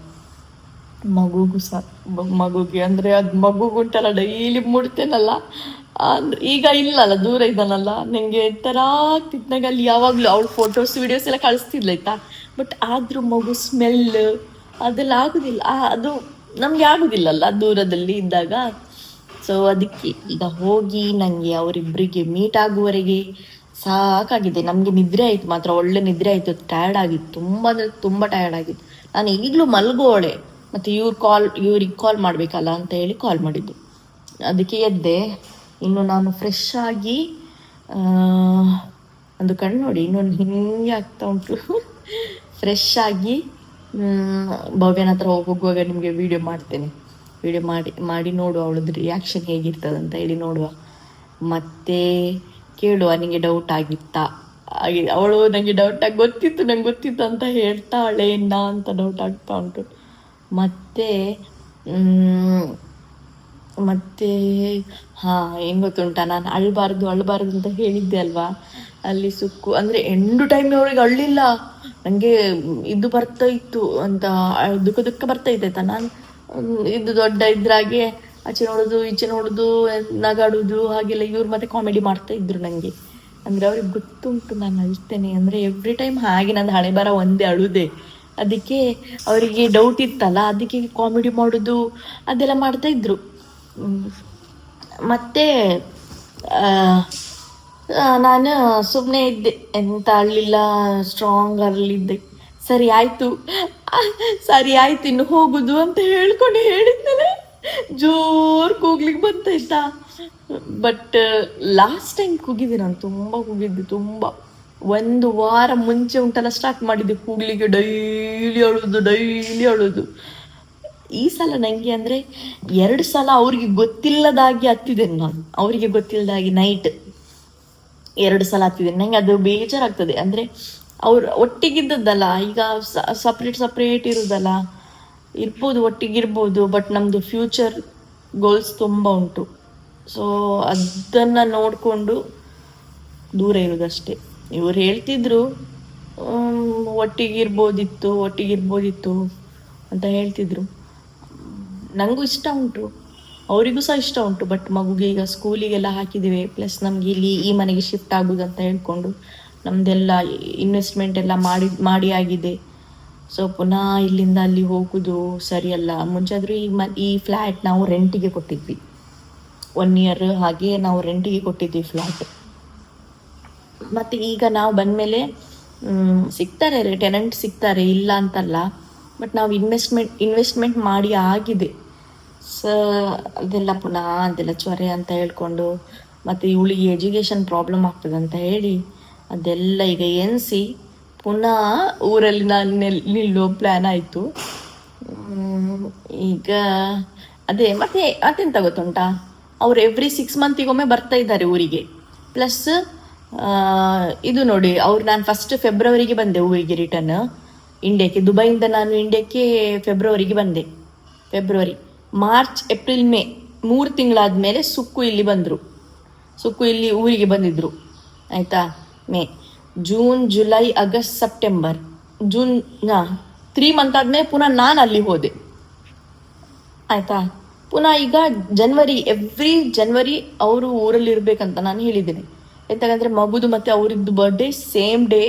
ಮಗುಗೆ ಅಂದರೆ ಅದು ಮಗುಗುಂಟಲ್ಲ, ಡೈಲಿ ಮುಡ್ತೇನಲ್ಲ, ಅಂದ್ರೆ ಈಗ ಇಲ್ಲಲ್ಲ, ದೂರ ಇದ್ದಾನಲ್ಲ, ನನಗೆ ಥರ ಆಗ್ತಿತ್ತು. ನಂಗೆ ಅಲ್ಲಿ ಯಾವಾಗಲೂ ಅವಳು ಫೋಟೋಸ್ ವೀಡಿಯೋಸ್ ಎಲ್ಲ ಕಳಿಸ್ತಿದ್ಲ ಆಯ್ತಾ. ಬಟ್ ಆದರೂ ಮಗು ಸ್ಮೆಲ್ ಅದೆಲ್ಲ ಆಗೋದಿಲ್ಲ, ಅದು ನಮಗೆ ಆಗೋದಿಲ್ಲಲ್ಲ ದೂರದಲ್ಲಿ ಇದ್ದಾಗ. ಸೊ ಅದಕ್ಕೆ ಈಗ ಹೋಗಿ ನನಗೆ ಅವರಿಬ್ಬರಿಗೆ ಮೀಟ್ ಆಗುವವರೆಗೆ ಸಾಕಾಗಿದೆ. ನಮಗೆ ನಿದ್ರೆ ಆಯಿತು, ಮಾತ್ರ ಒಳ್ಳೆ ನಿದ್ರೆ ಆಯಿತು. ಟಯರ್ಡ್ ಆಗಿತ್ತು, ತುಂಬ ಅಂದರೆ ತುಂಬ ಟಯರ್ಡ್ ಆಗಿತ್ತು. ನಾನು ಈಗಲೂ ಮಲ್ಗೋಳೆ, ಮತ್ತು ಇವ್ರಿಗೆ ಕಾಲ್ ಮಾಡಬೇಕಲ್ಲ ಅಂತ ಹೇಳಿ ಕಾಲ್ ಮಾಡಿದ್ದು. ಅದಕ್ಕೆ ಎದ್ದೆ. ಇನ್ನು ನಾನು ಫ್ರೆಶ್ ಆಗಿ ಒಂದು ಕಣ್ಣು ನೋಡಿ ಇನ್ನೊಂದು ಹಿಂಗೆ ಆಗ್ತಾ ಉಂಟು. ಫ್ರೆಶ್ ಆಗಿ ಭವ್ಯನ ಹತ್ರ ಹೋಗುವಾಗ ನಿಮಗೆ ವಿಡಿಯೋ ಮಾಡ್ತೇನೆ. ವಿಡಿಯೋ ಮಾಡಿ ನೋಡುವ ಅವಳದ್ದು ರಿಯಾಕ್ಷನ್ ಹೇಗಿರ್ತದೆ ಅಂತ ಹೇಳಿ ನೋಡುವ. ಮತ್ತೆ ಕೇಳುವ ನಿಮಗೆ ಡೌಟ್ ಆಗಿತ್ತಾ. ಅವಳು ನನಗೆ ಡೌಟ್ ಆಗಿ ನಂಗೆ ಗೊತ್ತಿತ್ತು ಅಂತ ಹೇಳ್ತಾಳೆ ಅಂತ ಡೌಟ್ ಆಗ್ತಾ ಉಂಟು. ಮತ್ತೆ ಏನು ಗೊತ್ತುಂಟಾ, ನಾನು ಅಳಬಾರ್ದು ಅಂತ ಹೇಳಿದ್ದೆ ಅಲ್ವಾ. ಅಲ್ಲಿ ಸುಕ್ಕು ಅಂದರೆ ಎಂಡು ಟೈಮ್ ಅವಳಿಗೆ ಅಳ್ಳಿಲ್ಲ, ನನಗೆ ಇದು ಬರ್ತಾ ಇತ್ತು ಅಂತ ದುಃಖ ಬರ್ತಾ ಇದ್ದಾಯ್ತಾ. ನಾನು ಇದು ದೊಡ್ಡ ಇದ್ರಾಗೆ ಆಚೆ ನೋಡೋದು ಈಚೆ ನೋಡೋದು ನಗಾಡೋದು ಹಾಗೆಲ್ಲ ಇವ್ರು ಮತ್ತೆ ಕಾಮಿಡಿ ಮಾಡ್ತಾ ಇದ್ರು ನನಗೆ. ಅಂದರೆ ಅವ್ರಿಗೆ ಗೊತ್ತುಂಟು ನಾನು ಅಳ್ತೇನೆ ಅಂದರೆ ಎವ್ರಿ ಟೈಮ್. ಹಾಗೆ ನನ್ನ ಹಣೆ ಬರ ಒಂದೇ ಅಳುದೆ. ಅದಕ್ಕೆ ಅವರಿಗೆ ಡೌಟ್ ಇತ್ತಲ್ಲ, ಅದಕ್ಕೆ ಕಾಮಿಡಿ ಮಾಡೋದು ಅದೆಲ್ಲ ಮಾಡ್ತಾ ಇದ್ರು. ಮತ್ತು ನಾನು ಸುಮ್ಮನೆ ಇದ್ದೆ, ಎಂತ ಅಳ್ಳಿಲ್ಲ, ಸ್ಟ್ರಾಂಗ್ ಅಲ್ಲಿದ್ದೆ. ಸರಿ ಆಯಿತು ಇನ್ನು ಹೋಗುದು ಅಂತ ಹೇಳಿದ್ಮೇಲೆ ಜೋರು ಕೂಗ್ಲಿಕ್ಕೆ ಬಂತಾಯ್ತಾ. ಬಟ್ ಲಾಸ್ಟ್ ಟೈಮ್ ಕೂಗಿದ್ದೆ ನಾನು, ತುಂಬ ಕೂಗಿದ್ದೆ, ತುಂಬ. 1 ವಾರ ಮುಂಚೆ ಉಂಟಲ್ಲ ಸ್ಟಾರ್ಟ್ ಮಾಡಿದ್ದೆ ಕೂಗ್ಲಿಕ್ಕೆ, ಡೈಲಿ ಅಳೋದು. ಈ ಸಲ ನನಗೆ ಅಂದರೆ 2 ಸಲ ಅವ್ರಿಗೆ ಗೊತ್ತಿಲ್ಲದಾಗಿ ಹತ್ತಿದ್ದೇನೆ ನಾನು. ಅವರಿಗೆ ಗೊತ್ತಿಲ್ಲದಾಗಿ ನೈಟ್ 2 ಸಲ ಹತ್ತಿದ್ದೇನೆ. ನನಗೆ ಅದು ಬೇಜಾರಾಗ್ತದೆ. ಅಂದರೆ ಅವ್ರು ಒಟ್ಟಿಗಿದ್ದದ್ದಲ್ಲ, ಈಗ ಸಪ್ರೇಟ್ ಇರೋದಲ್ಲ, ಇರ್ಬೋದು ಒಟ್ಟಿಗಿರ್ಬೋದು. ಬಟ್ ನಮ್ಮದು ಫ್ಯೂಚರ್ ಗೋಲ್ಸ್ ತುಂಬ ಉಂಟು. ಸೊ ಅದನ್ನು ನೋಡಿಕೊಂಡು ದೂರ ಇರೋದಷ್ಟೇ. ಇವ್ರು ಹೇಳ್ತಿದ್ರು ಒಟ್ಟಿಗಿರ್ಬೋದಿತ್ತು ಅಂತ ಹೇಳ್ತಿದ್ರು. ನನಗೂ ಇಷ್ಟ ಉಂಟು, ಅವರಿಗೂ ಸಹ ಇಷ್ಟ ಉಂಟು. ಬಟ್ ಮಗುಗೆ ಈಗ ಸ್ಕೂಲಿಗೆಲ್ಲ ಹಾಕಿದ್ದೇವೆ, ಪ್ಲಸ್ ನಮಗೆ ಇಲ್ಲಿ ಈ ಮನೆಗೆ ಶಿಫ್ಟ್ ಆಗೋದು ಅಂತ ಹೇಳ್ಕೊಂಡು ನಮ್ಮದೆಲ್ಲ ಇನ್ವೆಸ್ಟ್ಮೆಂಟ್ ಎಲ್ಲ ಮಾಡಿ ಆಗಿದೆ. ಸೊ ಪುನಃ ಇಲ್ಲಿಂದ ಅಲ್ಲಿ ಹೋಗೋದು ಸರಿಯಲ್ಲ. ಮುಂಚಾದರೂ ಈ ಫ್ಲ್ಯಾಟ್ ನಾವು ರೆಂಟಿಗೆ ಕೊಟ್ಟಿದ್ವಿ, 1 year ಹಾಗೆ ನಾವು ರೆಂಟಿಗೆ ಕೊಟ್ಟಿದ್ವಿ ಫ್ಲ್ಯಾಟ್. ಮತ್ತು ಈಗ ನಾವು ಬಂದಮೇಲೆ ಸಿಗ್ತಾರೆ ಟೆನೆಂಟ್ ಸಿಗ್ತಾರೆ, ಇಲ್ಲ ಅಂತಲ್ಲ. ಬಟ್ ನಾವು ಇನ್ವೆಸ್ಟ್ಮೆಂಟ್ ಮಾಡಿ ಆಗಿದೆ. ಸೊ ಅದೆಲ್ಲ ಪುನಃ ಅದೆಲ್ಲ ಚೊರೆ ಅಂತ ಹೇಳ್ಕೊಂಡು, ಮತ್ತು ಇವಳಿಗೆ ಎಜುಕೇಷನ್ ಪ್ರಾಬ್ಲಮ್ ಆಗ್ತದೆ ಅಂತ ಹೇಳಿ ಅದೆಲ್ಲ ಈಗ ಎನಿಸಿ ಪುನಃ ಊರಲ್ಲಿ ನಾನು ನಿಲ್ಲೋ ಪ್ಲ್ಯಾನ್ ಆಯಿತು. ಈಗ ಅದೇ ಮತ್ತೆಂತ ಗೊತ್ತುಂಟಾ, ಅವ್ರು ಎವ್ರಿ 6 months ಬರ್ತಾ ಇದ್ದಾರೆ ಊರಿಗೆ. ಪ್ಲಸ್ ಇದು ನೋಡಿ, ನಾನು ಫಸ್ಟ್ ಫೆಬ್ರವರಿಗೆ ಬಂದೆ ಊರಿಗೆ ರಿಟರ್ನ್ ಇಂಡಿಯಾಕ್ಕೆ. ದುಬೈಯಿಂದ ನಾನು ಇಂಡಿಯಾಕ್ಕೆ ಫೆಬ್ರವರಿಗೆ ಬಂದೆ. ಮಾರ್ಚ್, ಏಪ್ರಿಲ್, ಮೇ 3 ತಿಂಗಳಾದಮೇಲೆ ಸುಕ್ಕು ಇಲ್ಲಿ ಊರಿಗೆ ಬಂದಿದ್ರು ಆಯಿತಾ. May, June, July, August, September, 3 months ಆದಮೇಲೆ ಪುನಃ ನಾನು ಅಲ್ಲಿ ಹೋದೆ ಆಯಿತಾ. ಪುನಃ ಈಗ ಎವ್ರಿ ಜನವರಿ ಅವರು ಊರಲ್ಲಿ ಇರಬೇಕಂತ ನಾನು ಹೇಳಿದ್ದೇನೆ. ಎಂತಂದರೆ ಮಗುದು ಮತ್ತು ಅವರಿದ್ದು ಬರ್ಡೇ ಸೇಮ್ ಡೇ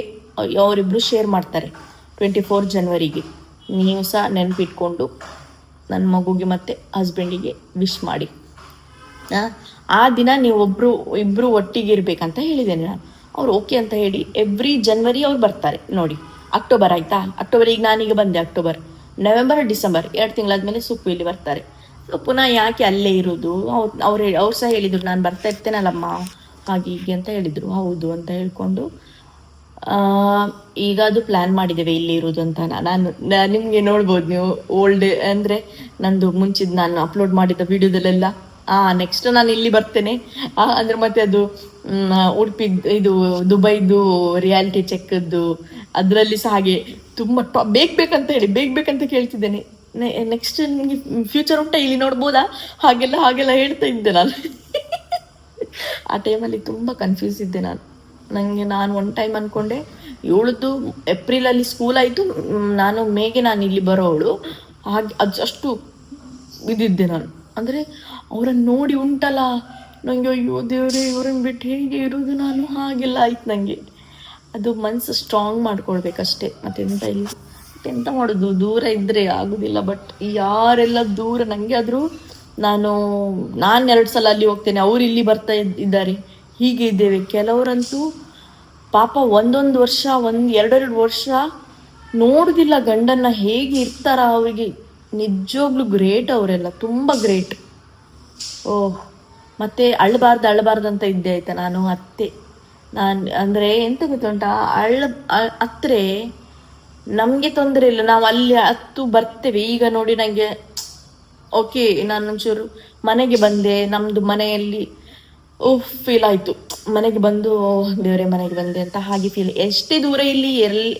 ಅವರಿಬ್ಬರು ಶೇರ್ ಮಾಡ್ತಾರೆ, 24 ಜನವರಿಗೆ. ನೀವು ಸಹ ನೆನಪಿಟ್ಕೊಂಡು ನನ್ನ ಮಗುಗೆ ಮತ್ತು ಹಸ್ಬೆಂಡಿಗೆ ವಿಶ್ ಮಾಡಿ. ಆ ದಿನ ನೀವು ಇಬ್ಬರು ಒಟ್ಟಿಗೆ ಇರಬೇಕಂತ ಹೇಳಿದ್ದೇನೆ ನಾನು. ಅವ್ರು ಓಕೆ ಅಂತ ಹೇಳಿ ಎವ್ರಿ ಜನವರಿ ಅವ್ರು ಬರ್ತಾರೆ. ನೋಡಿ, ಅಕ್ಟೋಬರ್ ಆಯಿತಾ, ಅಕ್ಟೋಬರಿಗೆ ನಾನೀಗ ಬಂದೆ. ಅಕ್ಟೋಬರ್, ನವೆಂಬರ್, ಡಿಸೆಂಬರ್ 2 ತಿಂಗಳಾದ್ಮೇಲೆ ಸುಕ್ಕು ಇಲ್ಲಿ ಬರ್ತಾರೆ. ಸೊ ಪುನಃ ಯಾಕೆ ಅಲ್ಲೇ ಇರೋದು, ಅವ್ರು ಸಹ ಹೇಳಿದರು ನಾನು ಬರ್ತಾ ಇರ್ತೇನಲ್ಲಮ್ಮ ಹಾಗೆ ಹೀಗೆ ಅಂತ ಹೇಳಿದರು. ಹೌದು ಅಂತ ಹೇಳ್ಕೊಂಡು ಈಗ ಅದು ಪ್ಲ್ಯಾನ್ ಮಾಡಿದ್ದೇವೆ ಇಲ್ಲಿ ಇರೋದು ಅಂತ. ನಾನು ನಿಮಗೆ ನೋಡ್ಬೋದು, ನೀವು ಓಲ್ಡ್ ಅಂದರೆ ನಂದು ಮುಂಚಿದ್ದು ನಾನು ಅಪ್ಲೋಡ್ ಮಾಡಿದ ವಿಡಿಯೋದಲ್ಲೆಲ್ಲ ನೆಕ್ಸ್ಟ್ ನಾನು ಇಲ್ಲಿ ಬರ್ತೇನೆ ಅಂದರೆ ಮತ್ತೆ ಅದು ಉಡುಪಿ ಇದು ದುಬೈದು ರಿಯಾಲಿಟಿ ಚೆಕ್ದು ಅದರಲ್ಲಿ ಸಹ ಹಾಗೆ ತುಂಬ ಬೇಕಂತ ಕೇಳ್ತಿದ್ದೇನೆ. ನೆಕ್ಸ್ಟ್ ನಿಮಗೆ ಫ್ಯೂಚರ್ ಉಂಟಾ ಇಲ್ಲಿ ನೋಡ್ಬೋದಾ ಹಾಗೆಲ್ಲ ಹೇಳ್ತಾ ಇದ್ದೆ ನಾನು. ಆ ಟೈಮಲ್ಲಿ ತುಂಬ ಕನ್ಫ್ಯೂಸ್ ಇದ್ದೆ ನಾನು ಒನ್ ಟೈಮ್ ಅಂದ್ಕೊಂಡೆ ಇವಳದ್ದು ಏಪ್ರಿಲಲ್ಲಿ ಸ್ಕೂಲ್ ಆಯಿತು, ನಾನು ಮೇಗೆ ನಾನು ಇಲ್ಲಿ ಬರೋವಳು ಹಾಗೆ ಅಷ್ಟು ಇದಿದ್ದೆ ನಾನು. ಅಂದರೆ ಅವರನ್ನು ನೋಡಿ ಉಂಟಲ್ಲ ನನಗೆ ಅಯ್ಯೋ ದೇವರೇ ಇವ್ರನ್ನ ಬಿಟ್ಟು ಹೇಗೆ ಇರೋದು ನಾನು, ಹಾಗೆಲ್ಲ ಆಯ್ತು ನನಗೆ. ಅದು ಮನಸ್ಸು ಸ್ಟ್ರಾಂಗ್ ಮಾಡ್ಕೊಳ್ಬೇಕಷ್ಟೇ, ಮತ್ತೆಂತ ಇಲ್ಲ. ಎಂತ ಮಾಡೋದು, ದೂರ ಇದ್ದರೆ ಆಗೋದಿಲ್ಲ. ಬಟ್ ಯಾರೆಲ್ಲ ದೂರ, ನನಗೆ ಆದರೂ ನಾನು 2 ಸಲ ಅಲ್ಲಿ ಹೋಗ್ತೇನೆ, ಅವ್ರು ಇಲ್ಲಿ ಬರ್ತಾ ಇದ್ದಾರೆ, ಹೀಗೆ ಇದ್ದೇವೆ. ಕೆಲವರಂತೂ ಪಾಪ 1 ವರ್ಷ 2 ವರ್ಷ ನೋಡುವುದಿಲ್ಲ ಗಂಡನ್ನ, ಹೇಗೆ ಇರ್ತಾರ ಅವರಿಗೆ. ನಿಜವಾಗ್ಲೂ ಗ್ರೇಟ್, ಅವರೆಲ್ಲ ತುಂಬ ಗ್ರೇಟ್. ಮತ್ತು ಅಳಬಾರ್ದು ಅಂತ ಇದ್ದೆ ಆಯಿತಾ. ನಾನು ಅಂದರೆ ಎಂತ ಗೊತ್ತುಂಟಾ, ಅತ್ತರೆ ನಮಗೆ ತೊಂದರೆ ಇಲ್ಲ, ನಾವು ಅಲ್ಲಿ ಬರ್ತೇವೆ. ಈಗ ನೋಡಿ ನನಗೆ ಓಕೆ, ನಾನು ಒಂಚೂರು ಮನೆಗೆ ಬಂದೆ, ನಮ್ಮದು ಮನೆಯಲ್ಲಿ ಫೀಲ್ ಆಯಿತು. ಮನೆಗೆ ಬಂದು ದೇವರೇ ಮನೆಗೆ ಬಂದೆ ಅಂತ ಹಾಗೆ ಫೀಲ್. ಎಷ್ಟೇ ದೂರ ಇಲ್ಲಿ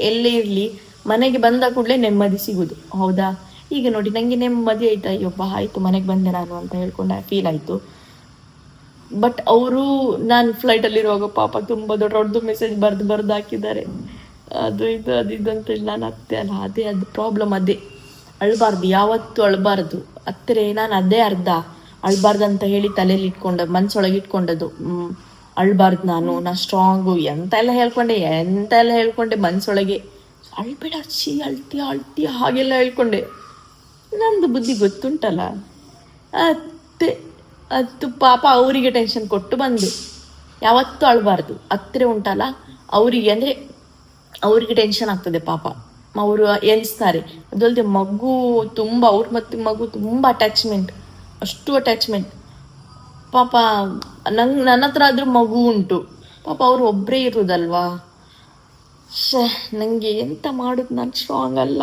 ಎಲ್ಲೇ ಇರಲಿ, ಮನೆಗೆ ಬಂದ ಕೂಡಲೇ ನೆಮ್ಮದಿ ಸಿಗೋದು, ಹೌದಾ. ಈಗ ನೋಡಿ ನನಗೆ ನೆಮ್ಮದಿ ಆಯ್ತಾ, ಅಯ್ಯೊಬ್ಬ ಆಯಿತು ಮನೆಗೆ ಬಂದೆ ನಾನು ಅಂತ ಹೇಳ್ಕೊಂಡು ಫೀಲ್ ಆಯಿತು. ಬಟ್ ಅವರು ನಾನು ಫ್ಲೈಟಲ್ಲಿರುವಾಗ ಪಾಪ ತುಂಬ ದೊಡ್ಡದು ಮೆಸೇಜ್ ಬರೆದು ಹಾಕಿದ್ದಾರೆ, ಅದು ಇದು ಅಂತೇಳಿ. ನಾನು ಅದೇ ಅದು ಪ್ರಾಬ್ಲಮ್. ಅದೇ ಅಳಬಾರ್ದು, ಯಾವತ್ತೂ ಅಳಬಾರ್ದು. ಹತ್ತಿರ ನಾನು ಅದೇ ಅಳಬಾರ್ದು ಅಂತ ಹೇಳಿ ತಲೆಯಲ್ಲಿ ಮನಸ್ಸೊಳಗೆ ಇಟ್ಕೊಂಡದ್ದು. ಅಳಬಾರ್ದು, ನಾನು ಸ್ಟ್ರಾಂಗು ಎಂತೆಲ್ಲ ಹೇಳ್ಕೊಂಡೆ ಮನಸ್ಸೊಳಗೆ. ಅಳ್ಬೇಡ ಅಳ್ತೀಯ ಹಾಗೆಲ್ಲ ಹೇಳ್ಕೊಂಡೆ. ನಂದು ಬುದ್ಧಿ ಗೊತ್ತುಂಟಲ್ಲ, ಅದು ಪಾಪ ಅವರಿಗೆ ಟೆನ್ಷನ್ ಕೊಟ್ಟು ಬಂದೆ. ಯಾವತ್ತೂ ಅಳಬಾರ್ದು, ಹತ್ತಿರ ಉಂಟಲ್ಲ ಅವರಿಗೆ, ಅಂದರೆ ಅವ್ರಿಗೆ ಟೆನ್ಷನ್ ಆಗ್ತದೆ ಪಾಪ, ಅವರು ಎನಿಸ್ತಾರೆ. ಅದಲ್ಲದೆ ಮಗು ತುಂಬ, ಅವ್ರ ಮತ್ತು ಮಗು ತುಂಬ ಅಷ್ಟು ಅಟ್ಯಾಚ್ಮೆಂಟ್ ಪಾಪ. ನನ್ನ ಹತ್ರ ಆದರೂ ಮಗು ಉಂಟು, ಪಾಪ ಅವರು ಒಬ್ಬರೇ ಇರೋದಲ್ವಾ. ನನಗೆ ಎಂತ ಮಾಡೋದು, ನಾನು ಸ್ಟ್ರಾಂಗ್ ಅಲ್ಲ.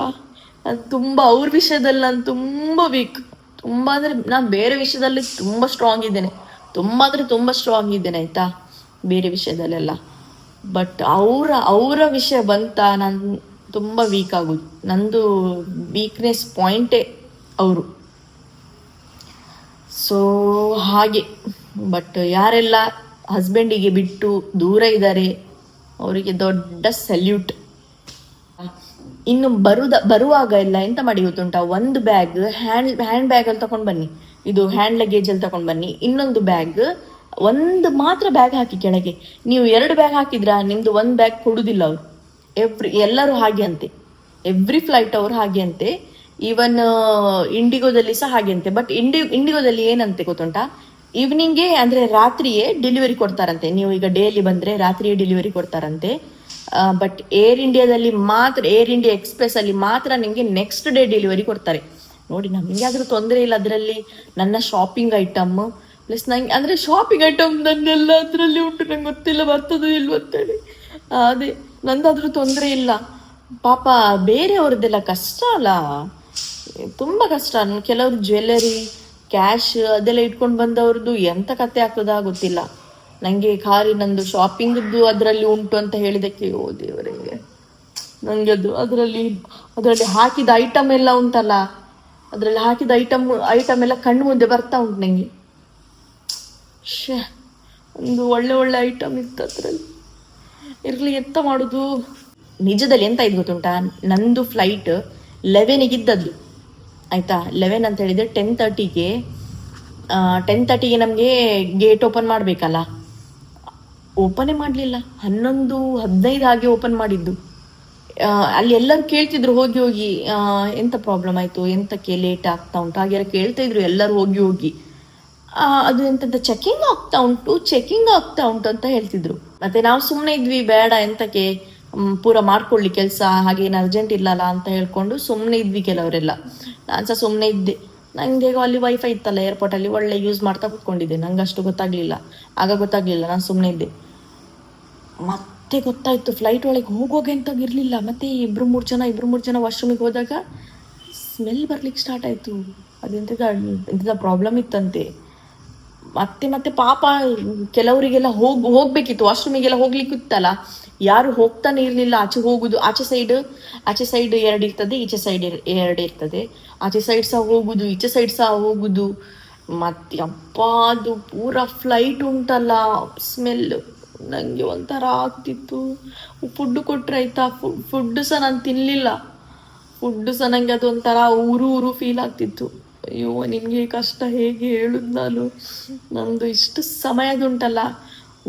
ಅದು ತುಂಬ ಅವ್ರ ವಿಷಯದಲ್ಲಿ ನಾನು ತುಂಬ ವೀಕ್. ತುಂಬ ಅಂದರೆ ನಾನು ಬೇರೆ ವಿಷಯದಲ್ಲಿ ತುಂಬ ಸ್ಟ್ರಾಂಗ್ ಇದ್ದೇನೆ, ತುಂಬ ಸ್ಟ್ರಾಂಗ್ ಇದ್ದೇನೆ ಆಯಿತಾ, ಬೇರೆ ವಿಷಯದಲ್ಲೆಲ್ಲ. ಬಟ್ ಅವರ ವಿಷಯ ಬಂತ ನಾನು ತುಂಬ ವೀಕ್ ಆಗೋದು. ನಂದು ವೀಕ್ನೆಸ್ ಪಾಯಿಂಟೇ ಅವರು. ಸೊ ಹಾಗೆ. ಬಟ್ ಯಾರೆಲ್ಲ ಹಸ್ಬೆಂಡಿಗೆ ಬಿಟ್ಟು ದೂರ ಇದ್ದಾರೆ ಅವರಿಗೆ ದೊಡ್ಡ ಸಲ್ಯೂಟ್. ಇನ್ನು ಬರುವಾಗ ಎಲ್ಲ ಎಂತ ಮಾಡಿ ಗೊತ್ತುಂಟಾ, ಒಂದು ಬ್ಯಾಗ್ ಹ್ಯಾಂಡ್ ಬ್ಯಾಗಲ್ಲಿ ತಗೊಂಡು ಬನ್ನಿ, ಇದು ಹ್ಯಾಂಡ್ ಲಗೇಜಲ್ಲಿ ತಗೊಂಡು ಬನ್ನಿ. ಇನ್ನೊಂದು ಬ್ಯಾಗ್, ಒಂದು ಮಾತ್ರ ಬ್ಯಾಗ್ ಹಾಕಿ ಕೆಳಗೆ. ನೀವು 2 ಬ್ಯಾಗ್ ಹಾಕಿದ್ರಾ ನಿಮ್ಮದು 1 ಬ್ಯಾಗ್ ಕೊಡುವುದಿಲ್ಲ ಅವರು. ಎಲ್ಲರೂ ಹಾಗೆ ಅಂತೆ, ಎವ್ರಿ ಫ್ಲೈಟ್ ಅವ್ರು ಹಾಗೆ ಅಂತೆ. ಈವನ್ ಇಂಡಿಗೋದಲ್ಲಿ ಸಹ ಹಾಗೆ ಅಂತೆ. ಬಟ್ ಇಂಡಿಗೋದಲ್ಲಿ ಏನಂತೆ ಗೊತ್ತುಂಟಾ, ಈವ್ನಿಂಗೇ ಅಂದರೆ ರಾತ್ರಿಯೇ ಡೆಲಿವರಿ ಕೊಡ್ತಾರಂತೆ. ನೀವು ಈಗ ಡೇಲಿ ಬಂದರೆ ರಾತ್ರಿಯೇ ಡೆಲಿವರಿ ಕೊಡ್ತಾರಂತೆ. ಬಟ್ ಏರ್ ಇಂಡಿಯಾದಲ್ಲಿ ಮಾತ್ರ, ಏರ್ ಇಂಡಿಯಾ ಎಕ್ಸ್ಪ್ರೆಸ್ ಅಲ್ಲಿ ಮಾತ್ರ ನಿಮಗೆ ನೆಕ್ಸ್ಟ್ ಡೇ ಡೆಲಿವರಿ ಕೊಡ್ತಾರೆ. ನೋಡಿ, ನಮಗೆ ಆದರೂ ತೊಂದರೆ ಇಲ್ಲ. ಅದರಲ್ಲಿ ನನ್ನ ಶಾಪಿಂಗ್ ಐಟಮ್ ಪ್ಲಸ್ ನಂಗೆ ಅಂದರೆ ಶಾಪಿಂಗ್ ಐಟಮ್ ನನ್ನೆಲ್ಲ ಅದರಲ್ಲಿ ಉಂಟು. ನಂಗೆ ಗೊತ್ತಿಲ್ಲ ಬರ್ತದೋ ಇಲ್ವ ಅಂತೇಳಿ. ಅದೇ ನಂದಾದ್ರೂ ತೊಂದರೆ ಇಲ್ಲ. ಪಾಪ ಬೇರೆಯವ್ರದ್ದೆಲ್ಲ ಕಷ್ಟ ಅಲ್ಲ, ತುಂಬ ಕಷ್ಟ. ಕೆಲವ್ರು ಜ್ಯುವೆಲ್ಲರಿ, ಕ್ಯಾಶ್ ಅದೆಲ್ಲ ಇಟ್ಕೊಂಡು ಬಂದವ್ರದ್ದು ಎಂಥ ಕತೆ ಆಗ್ತದಾ ಗೊತ್ತಿಲ್ಲ ನನಗೆ. ಖಾಲಿ ನಂದು ಶಾಪಿಂಗ್ದು ಅದರಲ್ಲಿ ಉಂಟು ಅಂತ ಹೇಳಿದಕ್ಕೆ ಓ ದೇವರೇ, ನನಗೆ ಅದರಲ್ಲಿ ಹಾಕಿದ ಐಟಮ್ ಎಲ್ಲ ಉಂಟಲ್ಲ, ಅದರಲ್ಲಿ ಹಾಕಿದ ಐಟಮ್ ಎಲ್ಲ ಕಣ್ಣು ಮುಂದೆ ಬರ್ತಾ ಉಂಟು ನನಗೆ. ಒಂದು ಒಳ್ಳೆ ಐಟಮ್ ಇತ್ತು ಅದರಲ್ಲಿ, ಇರಲಿ ಎಂತ ಮಾಡೋದು. ನಿಜದಲ್ಲಿ ಎಂತ ಇದು ಗೊತ್ತುಂಟಾ, ನಂದು ಫ್ಲೈಟ್ 11ಗೆ ಇದ್ದದ್ದು ಆಯಿತಾ. 11 ಅಂತ ಹೇಳಿದರೆ 10:30ಗೆ ನಮಗೆ ಗೇಟ್ ಓಪನ್ ಮಾಡಬೇಕಲ್ಲ. ಓಪನೇ ಮಾಡಲಿಲ್ಲ. 11:15 ಹಾಗೆ ಓಪನ್ ಮಾಡಿದ್ದು. ಅಲ್ಲಿ ಎಲ್ಲರೂ ಕೇಳ್ತಿದ್ರು ಹೋಗಿ ಎಂತ ಪ್ರಾಬ್ಲಮ್ ಆಯಿತು, ಎಂತಕ್ಕೆ ಲೇಟ್ ಆಗ್ತಾ ಉಂಟು ಹಾಗೆಲ್ಲ ಕೇಳ್ತಾ ಇದ್ರು ಎಲ್ಲರೂ ಹೋಗಿ. ಅದು ಎಂತಂತ ಚೆಕಿಂಗ್ ಆಗ್ತಾ ಉಂಟು ಅಂತ ಹೇಳ್ತಿದ್ರು. ಮತ್ತೆ ನಾವು ಸುಮ್ಮನೆ ಇದ್ವಿ, ಬೇಡ ಎಂತಕ್ಕೆ ಪೂರ ಮಾಡ್ಕೊಳ್ಳಿ ಕೆಲಸ, ಹಾಗೇನು ಅರ್ಜೆಂಟ್ ಇಲ್ಲಲ್ಲ ಅಂತ ಹೇಳ್ಕೊಂಡು ಸುಮ್ಮನೆ ಇದ್ವಿ ಕೆಲವರೆಲ್ಲ. ನಾನು ಸಹ ಸುಮ್ಮನೆ ಇದ್ದೆ. ನಂಗೆ ಅಲ್ಲಿ ವೈಫೈ ಇತ್ತಲ್ಲ ಏರ್ಪೋರ್ಟಲ್ಲಿ, ಒಳ್ಳೆ ಯೂಸ್ ಮಾಡ್ತಾ ಕೂತ್ಕೊಂಡಿದ್ದೆ. ನಂಗೆ ಅಷ್ಟು ಗೊತ್ತಾಗಲಿಲ್ಲ, ನಾನು ಸುಮ್ಮನೆ ಇದ್ದೆ. ಮತ್ತೆ ಗೊತ್ತಾಯಿತು, ಫ್ಲೈಟ್ ಒಳಗೆ ಹೋಗುವಾಗ ಎಂತಾಗಿರಲಿಲ್ಲ. ಮತ್ತೆ ಇಬ್ಬರು ಮೂರು ಜನ ವಾಶ್ರೂಮಿಗೆ ಹೋದಾಗ ಸ್ಮೆಲ್ ಬರ್ಲಿಕ್ಕೆ ಸ್ಟಾರ್ಟ್ ಆಯಿತು. ಅದೆಂಥದ ಪ್ರಾಬ್ಲಮ್ ಇತ್ತಂತೆ. ಮತ್ತೆ ಪಾಪ ಕೆಲವರಿಗೆಲ್ಲ ಹೋಗ್ಬೇಕಿತ್ತು, ವಾಶ್ರೂಮಿಗೆಲ್ಲ ಹೋಗ್ಲಿಕ್ಕಿತ್ತಲ್ಲ, ಯಾರು ಹೋಗ್ತಾನೆ ಇರಲಿಲ್ಲ. ಆಚೆ ಹೋಗುದು, ಆಚೆ ಸೈಡ್ 2 ಇರ್ತದೆ, ಈಚೆ ಸೈಡ್ 2 ಇರ್ತದೆ. ಆಚೆ ಸೈಡ್ ಸಹ ಹೋಗುದು, ಈಚೆ ಸೈಡ್ ಸಹ ಹೋಗುದು. ಮತ್ತೆ ಅಪ್ಪ ಅದು ಪೂರ ಫ್ಲೈಟ್ ಉಂಟಲ್ಲ, ಸ್ಮೆಲ್ ನನಗೆ ಒಂಥರ ಆಗ್ತಿತ್ತು. ಫುಡ್ ಕೊಟ್ಟರೆ ಆಯ್ತಾ, ಫುಡ್ ಸಹ ನಾನು ತಿನ್ನಲಿಲ್ಲ. ಫುಡ್ ಸಹ ನನಗೆ ಅದೊಂಥರ ಊರು ಫೀಲ್ ಆಗ್ತಿತ್ತು. ಅಯ್ಯೋ, ನಿಮಗೆ ಕಷ್ಟ ಹೇಗೆ ಹೇಳುದು ನಾನು. ನಮ್ಮದು ಇಷ್ಟು ಸಮಯದುಂಟಲ್ಲ,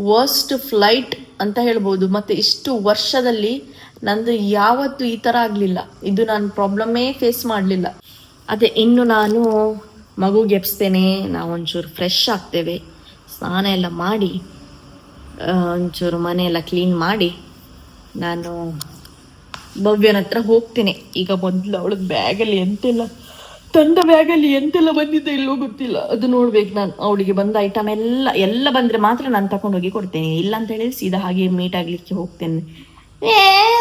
ವರ್ಸ್ಟ್ ಫ್ಲೈಟ್ ಅಂತ ಹೇಳ್ಬೋದು. ಮತ್ತು ಇಷ್ಟು ವರ್ಷದಲ್ಲಿ ನಂದು ಯಾವತ್ತೂ ಈ ಥರ ಆಗಲಿಲ್ಲ. ಇದು ನಾನು ಪ್ರಾಬ್ಲಮ್ಮೇ ಫೇಸ್ ಮಾಡಲಿಲ್ಲ. ಅದೇ ಇನ್ನು ನಾನು ಮಗುಗೆ ಎಬ್ಸ್ತೇನೆ, ನಾವು ಒಂಚೂರು ಫ್ರೆಶ್ ಆಗ್ತೇವೆ, ಸ್ನಾನ ಎಲ್ಲ ಮಾಡಿ ಒಂಚೂರು ಮನೆಯೆಲ್ಲ ಕ್ಲೀನ್ ಮಾಡಿ ನಾನು ಭವ್ಯನ ಹತ್ರ ಹೋಗ್ತೇನೆ. ಈಗ ಮೊದಲು ಅವಳಿಗೆ ಬ್ಯಾಗಲ್ಲಿ ಎಂತೆಲ್ಲ ಬಂದಿದೆ ಇಲ್ಲೋ ಗೊತ್ತಿಲ್ಲ, ಅದು ನೋಡ್ಬೇಕು ನಾನು. ಅವಳಿಗೆ ಬಂದ ಐಟಮ್ ಎಲ್ಲ ಬಂದರೆ ಮಾತ್ರ ನಾನು ತಗೊಂಡೋಗಿ ಕೊಡ್ತೇನೆ. ಇಲ್ಲ ಅಂತ ಹೇಳಿದ್ರೆ ಸೀದಾ ಹಾಗೆ ಮೀಟ್ ಆಗಲಿಕ್ಕೆ ಹೋಗ್ತೇನೆ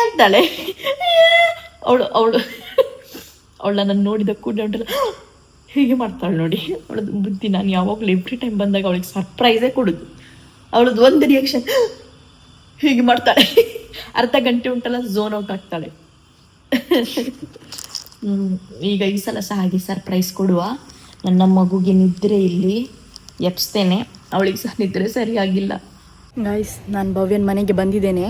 ಅಂತಾಳೆ ಅವಳು ನನ್ನ ನೋಡಿದ ಕೂಡ ಉಂಟಲ್ಲ ಹೀಗೆ ಮಾಡ್ತಾಳೆ ನೋಡಿ. ಅವಳದು ಬುದ್ಧಿ. ನಾನು ಯಾವಾಗಲೂ ಎವ್ರಿ ಟೈಮ್ ಬಂದಾಗ ಅವಳಿಗೆ ಸರ್ಪ್ರೈಸೇ ಕೊಡೋದು. ಅವಳದ್ದು ಒಂದು ರಿಯಾಕ್ಷನ್ ಹೀಗೆ ಮಾಡ್ತಾಳೆ, ಅರ್ಧ ಗಂಟೆ ಉಂಟಲ್ಲ ಝೋನ್ ಔಟ್ ಆಗ್ತಾಳೆ. ಈಗ ಈ ಸಲ ಸಹ ಹಾಗೆ ಸರ್ಪ್ರೈಸ್ ಕೊಡುವ. ನನ್ನ ಮಗುಗೆ ನಿದ್ರೆ ಇಲ್ಲಿ ಎಬ್ಸ್ತೇನೆ, ಅವಳಿಗೆ ಸಹ ನಿದ್ರೆ ಸರಿಯಾಗಿಲ್ಲ. ಗೈಸ್, ನಾನು ಭವ್ಯನ ಮನೆಗೆ ಬಂದಿದ್ದೇನೆ.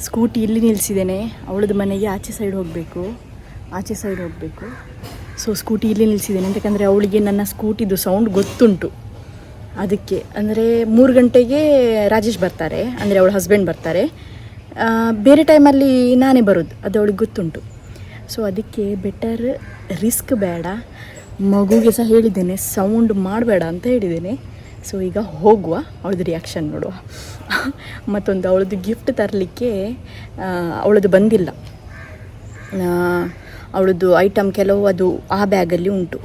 ಸ್ಕೂಟಿ ಇಲ್ಲಿ ನಿಲ್ಲಿಸಿದ್ದೇನೆ. ಅವಳದ್ದು ಮನೆಗೆ ಆಚೆ ಸೈಡ್ ಹೋಗಬೇಕು. ಸೊ ಸ್ಕೂಟಿ ಇಲ್ಲಿ ನಿಲ್ಲಿಸಿದ್ದೇನೆ, ಯಾಕಂದರೆ ಅವಳಿಗೆ ನನ್ನ ಸ್ಕೂಟಿದು ಸೌಂಡ್ ಗೊತ್ತುಂಟು. ಅದಕ್ಕೆ ಅಂದರೆ 3 ಗಂಟೆಗೆ ರಾಜೇಶ್ ಬರ್ತಾರೆ, ಅಂದರೆ ಅವಳ ಹಸ್ಬೆಂಡ್ ಬರ್ತಾರೆ. ಬೇರೆ ಟೈಮಲ್ಲಿ ನಾನೇ ಬರೋದು, ಅದು ಅವಳಿಗೆ ಗೊತ್ತುಂಟು. ಸೊ ಅದಕ್ಕೆ ಬೆಟರ್ ರಿಸ್ಕ್ ಬೇಡ. ಮಗುಗೆ ಸಹ ಹೇಳಿದ್ದೇನೆ ಸೌಂಡ್ ಮಾಡಬೇಡ ಅಂತ ಹೇಳಿದ್ದೇನೆ. ಸೊ ಈಗ ಹೋಗುವ, ಅವಳದ್ದು ರಿಯಾಕ್ಷನ್ ನೋಡುವ. ಮತ್ತೊಂದು ಅವಳದ್ದು ಗಿಫ್ಟ್ ತರಲಿಕ್ಕೆ ಅವಳದ್ದು ಬಂದಿಲ್ಲ. ಅವಳದ್ದು ಐಟಮ್ ಕೆಲವು ಅದು ಆ ಬ್ಯಾಗಲ್ಲಿ ಉಂಟು.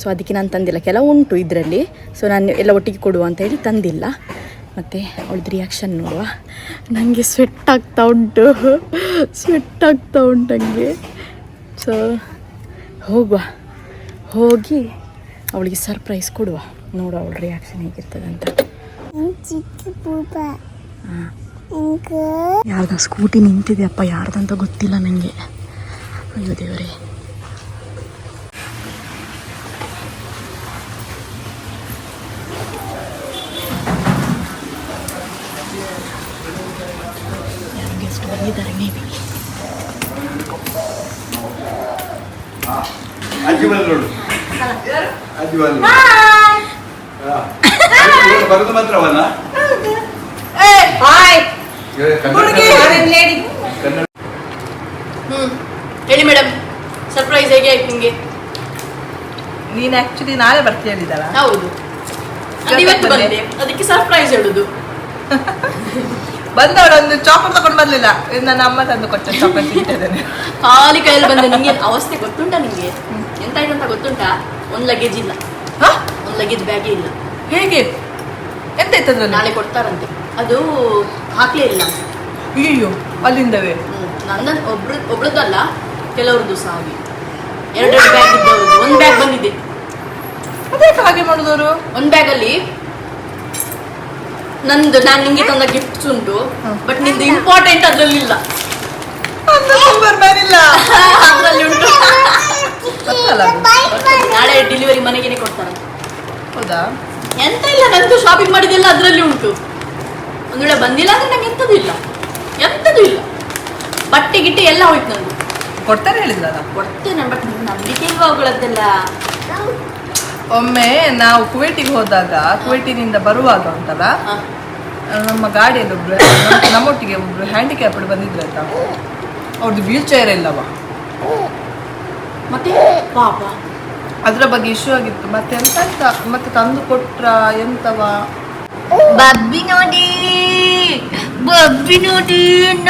ಸೊ ಅದಕ್ಕೆ ನಾನು ತಂದಿಲ್ಲ, ಕೆಲವು ಉಂಟು ಇದರಲ್ಲಿ. ಸೊ ನಾನು ಎಲ್ಲ ಒಟ್ಟಿಗೆ ಕೊಡುವ ಅಂತ ಹೇಳಿ ತಂದಿಲ್ಲ. ಮತ್ತು ಅವಳದ್ದು ರಿಯಾಕ್ಷನ್ ನೋಡುವ. ನನಗೆ ಸ್ವೆಟ್ ಆಗ್ತಾ ಉಂಟು ನನಗೆ. ಸೊ ಹೋಗಿ ಅವಳಿಗೆ ಸರ್ಪ್ರೈಸ್ ಕೊಡುವ, ನೋಡುವ ಅವಳ ರಿಯಾಕ್ಷನ್ ಹೇಗಿರ್ತದೆ ಅಂತ. ಯಾರ್ದ ಸ್ಕೂಟಿ ನಿಂತಿದೆ ಅಪ್ಪ, ಯಾರ್ದಂತ ಗೊತ್ತಿಲ್ಲ ನನಗೆ. ಅಯ್ಯೋ ದೇವರೇ. ಗೆಸ್ಟ್ ಬಂದಿದ್ದಾರೆ ಮೇಬಿ. ಬರೋದು ಮಾತ್ರವಲ್ಲ. ಹೇಳಿ ಮೇಡಮ್, ಸರ್ಪ್ರೈಸ್ ಹೇಗೆ ಆಯ್ತು ನಿಮ್ಗೆ? ನೀನ್ ಆಕ್ಚುಲಿ ನಾಳೆ ಬರ್ತೀಯ ಹೇಳಿದಲ್ಲ. ಹೌದು, ಅದು ಇವತ್ತು ಬಂದೆ, ಅದಕ್ಕೆ ಸರ್ಪ್ರೈಸ್ ಹೇಳುದು. ಬಂದವಳೊಂದು ಚಾಕ್ಲೇಟ್ ತಗೊಂಡು ಬರ್ಲಿಲ್ಲ, ನನ್ನ ಅಮ್ಮ ತಂದು ಕೊಟ್ಟ ಚಾಕ್ಲೇಟ್ ತಿಂತಿದ್ದೇನೆ. ಖಾಲಿ ಕೈಯಲ್ಲಿ ಬಂದೆ. ನಿಂಗೆ ಅವಸ್ಥೆ ಗೊತ್ತುಂಟಾ? ನಿಂಗೆ ಎಂತ ಆಯ್ತು ಅಂತ ಗೊತ್ತುಂಟಾ? ಒಂದು ಲಗೇಜ್ ಇಲ್ಲ, ಒಂದು ಲಗೇಜ್ ಬ್ಯಾಗೇ ಇಲ್ಲ. ಹೇಗೆ? ಎಂತ ಇತ್ತದ್ರಲ್ಲಿ? ನಾಳೆ ಕೊಡ್ತಾರಂತೆ, ಅದು ಹಾಕ್ಲೇ ಇಲ್ಲ. ಅಯ್ಯೋ, ಅಲ್ಲಿಂದವೇ? ನನ್ನ ಒಬ್ರದ್ದಲ್ಲ, ಕೆಲವ್ರದ್ದು ಸಹ ಹಾಗೆ. 2 ಬ್ಯಾಗ್ ಇದ್ದವ್ರದ್ದು, 1 ಬ್ಯಾಗ್ ಬಂದಿದೆ. ಅದೇ ಹಾಗೆ ಮಾಡುದವರು. 1 ಬ್ಯಾಗಲ್ಲಿ ನಂದು, ನಾನು ನಿಂಗೆ ತಂದ ಗಿಫ್ಟ್ಸ್ ಉಂಟು, ಬಟ್ ನಿಂದು ಇಂಪಾರ್ಟೆಂಟ್ ಅದ್ರಲ್ಲಿ ಇಲ್ಲ. ಅದ್ರಲ್ಲಿ ಉಂಟು. ನಾಳೆ ಡೆಲಿವರಿ ಮನೆಗೇನೆ ಕೊಡ್ತಾರ. ಹೌದಾ? ಎಂತ ಇಲ್ಲ, ನಂದು ಶಾಪಿಂಗ್ ಮಾಡಿದೆಲ್ಲ ಅದ್ರಲ್ಲಿ ಉಂಟು. ಒಂದ್ ವೇಳೆ ಬಂದಿಲ್ಲ ಅಂದ್ರೆ ನಂಗೆ ಎಂತದೂ ಇಲ್ಲ. ಬಟ್ಟೆ ಗಿಟ್ಟೆ ಎಲ್ಲ ಹೋಯ್ತು ನಂದು. ಕೊಡ್ತಾರೆ ಹೇಳಿದ್ರಲ್ಲ? ಕೊಡ್ತೇನೆ, ಬಟ್ ನಂಬಿಕೆ ಇಲ್ವಾ ಅವುಗಳದ್ದೆಲ್ಲ. ಒಮ್ಮೆ ನಾವು ಕುವೈಟಿಗೆ ಹೋದಾಗ, ಕುವೈಟಿನಿಂದ ಬರುವಾಗ ಉಂಟಲ್ಲ, ನಮ್ಮ ಗಾಡಿಯಲ್ಲಿ ಒಬ್ರು ನಮ್ಮೊಟ್ಟಿಗೆ ಒಬ್ರು ಹ್ಯಾಂಡಿಕ್ಯಾಪ್ಡ್ ಬಂದಿದ್ರು ಆಯ್ತಾ. ಅವ್ರದ್ದು ವೀಲ್ ಚೇರ್ ಇಲ್ಲವ, ಮತ್ತೆ ಪಾಪ ಅದ್ರ ಬಗ್ಗೆ ಇಶ್ಯೂ ಆಗಿತ್ತು. ಮತ್ತೆ ಎಂತ ಅಂತ ಮತ್ತೆ ತಂದು ಕೊಟ್ರ ಎಂತವ? ಬಬ್ಬಿ ನೋಡಿ ಇನ್ನ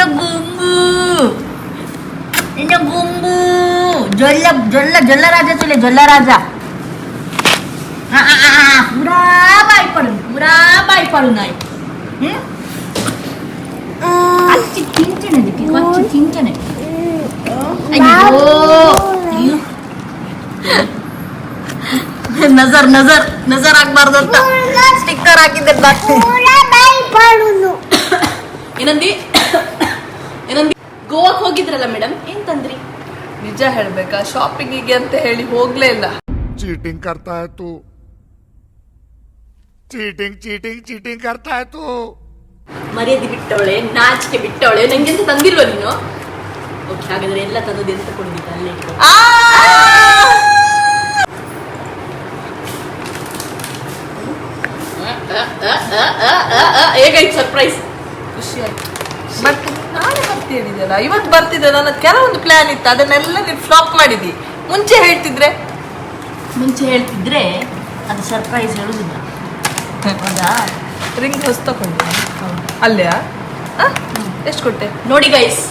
ಗುಂಬು ಜೊಲ್ಲ ರಾಜ ಚಲೆ ಜೊಲ್ಲ ರಾಜ ಪೂರಾ ಬಾಯಿ ಪಡು ನಾಯಿ ಅಚ್ಚಿ ತಿಂಚನೆ ಕೊಚ್ಚಿ ತಿಂಚನೆ. ಅಯ್ಯೋ ನಜರ್ ಆಗ್ಬಾರ್ದು ಅಂತ ಸ್ಟಿಕ್ಕರ್ ಹಾಕಿದ್ದೆ. ಏನಂದಿ ಗೋವಾಕ್ ಹೋಗಿದ್ರಲ್ಲ ಮೇಡಮ್, ಏನ್ ತಂದ್ರಿ? ನಿಜ ಹೇಳ್ಬೇಕಾ, ಶಾಪಿಂಗಿಗೆ ಅಂತ ಹೇಳಿ ಹೋಗ್ಲೇ ಇಲ್ಲ. चीटिंग करता है तू, चीटिंग करता है तू. ಮರ್ಯಾದೆ ಬಿಟ್ಟವಳೆ, ನಾಚಿಕೆ ಬಿಟ್ಟವಳೆ, ನಂಗೆಂತ ತಂದಿಲ್ವ ನೀನು? ಓಕೆ, ಹಾಗಾದ್ರೆ ಎಲ್ಲ ತಂದದ್ದು ಎಂತ ಕೊಡ್ಬೇಕು ಅಲ್ಲೇ. ಹೇಗಾಯ್ತು ಸರ್ಪ್ರೈಸ್? ಖುಷಿ ಆಯ್ತು. ಬಟ್ ನಾಳೆ ಬರ್ತಿ ಹೇಳಿದೆಲ್ಲ, ಇವತ್ತು ಬರ್ತಿದ್ದೆ. ನನ್ನ ಕೆಲವೊಂದು ಪ್ಲಾನ್ ಇತ್ತು, ಅದನ್ನೆಲ್ಲ ನೀನು ಫ್ಲಾಪ್ ಮಾಡಿದಿ. ಮುಂಚೆ ಹೇಳ್ತಿದ್ರೆ ಅದು ಸರ್ಪ್ರೈಸ್ ಹೇಳುದಿಲ್ಲ. ಹೌದಾ? ರಿಂಗ್ ಹೊಸ ತಗೊಂಡೆ ಅಲ್ಲೆಯಾ? ಎಷ್ಟು ಕೊಟ್ಟೆ? ನೋಡಿ ಗೈಸ್,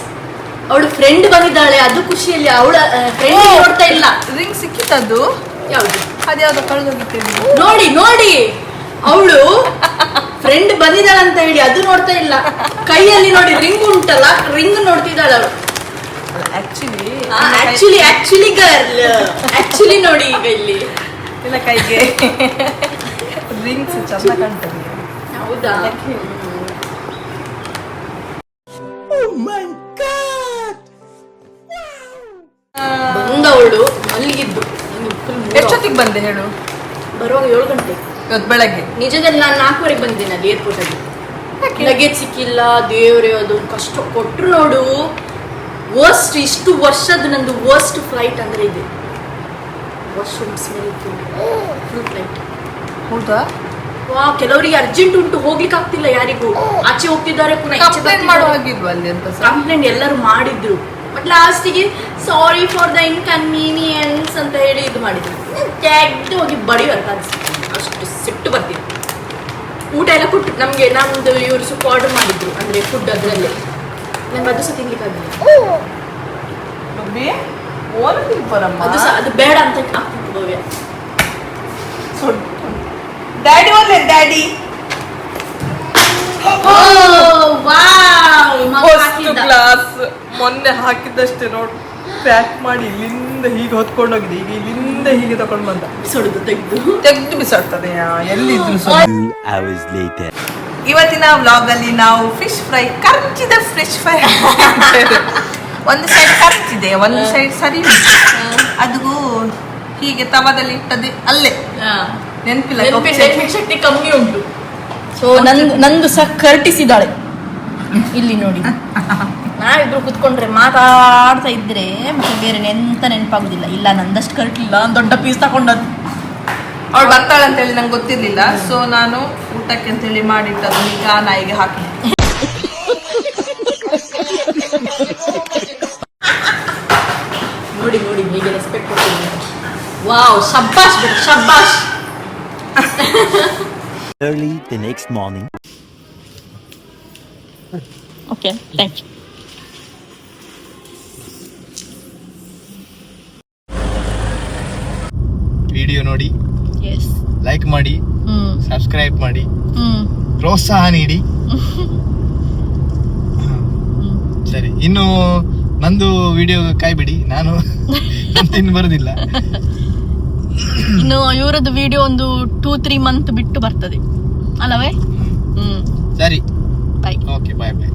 ಅವಳು ಫ್ರೆಂಡ್ ಬಂದಿದ್ದಾಳೆ, ಅದು ಖುಷಿಯಲ್ಲಿ ಅವಳ ಫ್ರೆಂಡ್ ನೋಡ್ತಾ ಇಲ್ಲ. ರಿಂಗ್ ಸಿಕ್ಕಿತ್ತದು ಯಾವುದು? ಅದ್ಯಾವ್ದು ಕಳೆದೋಗಿತ್ತು. ನೋಡಿ ಅವಳು ಫ್ರೆಂಡ್ ಬಂದಿದ್ದಾಳೆ ಅಂತ ಹೇಳಿ ಅದು ನೋಡ್ತಾ ಇಲ್ಲ. ಕೈಯಲ್ಲಿ ನೋಡಿ ರಿಂಗ್ ಉಂಟಲ್ಲ, ರಿಂಗ್ ನೋಡ್ತಿದ್ದಾಳೆ ಅವಳು. ಆಕ್ಚುಲಿ ಗರ್ಲ್, ಆಕ್ಚುಲಿ ನೋಡಿ ಈಗ ಇಲ್ಲಿ ಇಲ್ಲ, ಕೈಗೆ ರಿಂಗ್ಸ್ ಚಂದ ಕಾಣ್ತದೆ. ಹೌದಾ? ಬಂದವಳು ಮಲಗಿದ್ದು. ಎಷ್ಟೊತ್ತಿಗೆ ಬಂದೆ ಹೇಳು? ಬರುವಾಗ 7 ಗಂಟೆ ಇವತ್ತು ಬೆಳಗ್ಗೆ. ನಿಜದಲ್ಲಿ ನಾನು 4:15 ಬಂದಿದ್ದೇನೆ ಅಲ್ಲಿ ಏರ್ಪೋರ್ಟ್ ಅಲ್ಲಿ. ಲಗೇಜ್ ಸಿಕ್ಕಿಲ್ಲ, ದೇವ್ರೆ ಅದು ಕಷ್ಟ ಕೊಟ್ರು ನೋಡು. ವರ್ಸ್ಟ್, ಇಷ್ಟು ವರ್ಷದ ನಂದು ವರ್ಸ್ಟ್ ಫ್ಲೈಟ್ ಅಂದ್ರೆ ಇದೆ. Washroom smell full flight. ಹೌದಾ? ಕೆಲವರಿಗೆ ಅರ್ಜೆಂಟ್ ಉಂಟು, ಹೋಗ್ಲಿಕ್ಕೆ ಆಗ್ತಿಲ್ಲ ಯಾರಿಗೂ. ಆಚೆ ಹೋಗ್ತಿದ್ದಾರೆ, ಕಂಪ್ಲೇಂಟ್ ಮಾಡೋ ಹಾಗಿಲ್ವಾ ಅಲ್ಲಿ ಅಂತ? ಕಂಪ್ಲೇಂಟ್ ಎಲ್ಲರೂ ಮಾಡಿದ್ರು, ಬಟ್ ಲಾಸ್ಟಿಗೆ ಸಾರಿ ಫಾರ್ ದ ಇನ್ಕನ್ವೀನಿಯನ್ಸ್ ಅಂತ ಹೇಳಿ ಇದು ಮಾಡಿದ್ರು. ತೆಗ್ದು ಹೋಗಿ ಬಡಿಯುವಂತ ಅನ್ಸುತ್ತೆ, ಅಷ್ಟು ಸಿಟ್ಟು ಬರ್ತಿತ್ತು. ಊಟ ಎಲ್ಲ ಕೊಟ್ಟು ನಮಗೆ, ನಮ್ದು ಇವರು ಸ್ವಲ್ಪ ಆರ್ಡರ್ ಮಾಡಿದ್ರು, ಅಂದ್ರೆ ಫುಡ್ ಅದರಲ್ಲೇ. ನಂಗೆ ಅದು ಸಹ ತಿನ್ಲಿಕ್ಕಾಗಲಿಲ್ಲ. ಅದು ಸಹ ಅದು ಬೇಡ ಅಂತ ಆಗ್ತಿತ್ತು ಭವ್ಯ. ಡ್ಯಾಡಿ ಒಳ್ಳೆ ಡ್ಯಾಡಿ ಗ್ಲಾಸ್ ಮೊನ್ನೆ ಹಾಕಿದ್ದಷ್ಟೇ ನೋಡು, ಪ್ಯಾಕ್ ಮಾಡಿ ಇಲ್ಲಿಂದ ಹೀಗೆ ಹೊತ್ಕೊಂಡೋಗಿದೆ. ಈಗ ಇಲ್ಲಿಂದ ಹೀಗೆ ತಗೊಂಡು ಬಂದ, ಬಿಸೋಡುದು ತೆಗೆದು ಬಿಸಾಡ್ತದೆ ಎಲ್ಲಿದ್ರು. ಇವತ್ತಿನ ವ್ಲಾಗ್ ಅಲ್ಲಿ ನಾವು ಫಿಶ್ ಫ್ರೈ, ಕರ್ಚಿದ ಫಿಶ್ ಫ್ರೈ. ಒಂದು ಸೈಡ್ ಕರ್ಚಿದೆ, ಒಂದು ಸೈಡ್ ಸರಿ. ಅದು ಹೀಗೆ ತವದಲ್ಲಿ ಇಟ್ಟದೆ ಅಲ್ಲೇ, ನೆನಪಿಲ್ಲ, ಶಕ್ತಿ ಕಮ್ಮಿ ಉಂಟು. ಸೊ ನಂದು ಸಹ ಕರ್ಟಿಸಿದಾಳೆ ಇಲ್ಲಿ ನೋಡಿ. ನಾವಿಬ್ರು ಕುತ್ಕೊಂಡ್ರೆ ಮಾತಾಡ್ತಾ ಇದ್ರೆ ಮತ್ತೆ ಬೇರೆ ಎಂತ ನೆನಪಾಗುದಿಲ್ಲ. ಇಲ್ಲ ನಂದಷ್ಟು ಕರ್ಟಿಲ್ಲ, ದೊಡ್ಡ ಪೀಸ್ ತಗೊಂಡದ್ದು. ಅವಳು ಬರ್ತಾಳೆ ಅಂತ ಹೇಳಿ ನಂಗೆ ಗೊತ್ತಿರ್ಲಿಲ್ಲ. ಸೊ ನಾನು ಊಟಕ್ಕೆ ಅಂತ ಹೇಳಿ ಮಾಡಿಟ್ಟದ್ದು ಈಗ ನಾಯಿಗೆ ಹಾಕಿ. ವಾವ್, ಶಬ್ಬಾಷ್ ಬಿಡು, ಶಬ್ಬಾಷ್. Early the next morning. Okay, thank you. Video ನೋಡಿ, ಎಸ್. ಲೈಕ್ ಮಾಡಿ, ಸಬ್ಸ್ಕ್ರೈಬ್ ಮಾಡಿ, ಪ್ರೋತ್ಸಾಹ ನೀಡಿ. ಸರಿ, ಇನ್ನು ನಂದು ವಿಡಿಯೋ ಕಾಯ್ಬಿಡಿ, ನಾನು ಇನ್ನು ಬರುದಿಲ್ಲ. ಇನ್ನು ಇವರದ್ದು ವಿಡಿಯೋ ಒಂದು 2-3 ಮಂತ್ ಬಿಟ್ಟು ಬರ್ತದೆ ಅಲ್ಲವೇ? ಸರಿ, ಬಾಯ್. ಓಕೆ, ಬಾಯ್ ಬಾಯ್.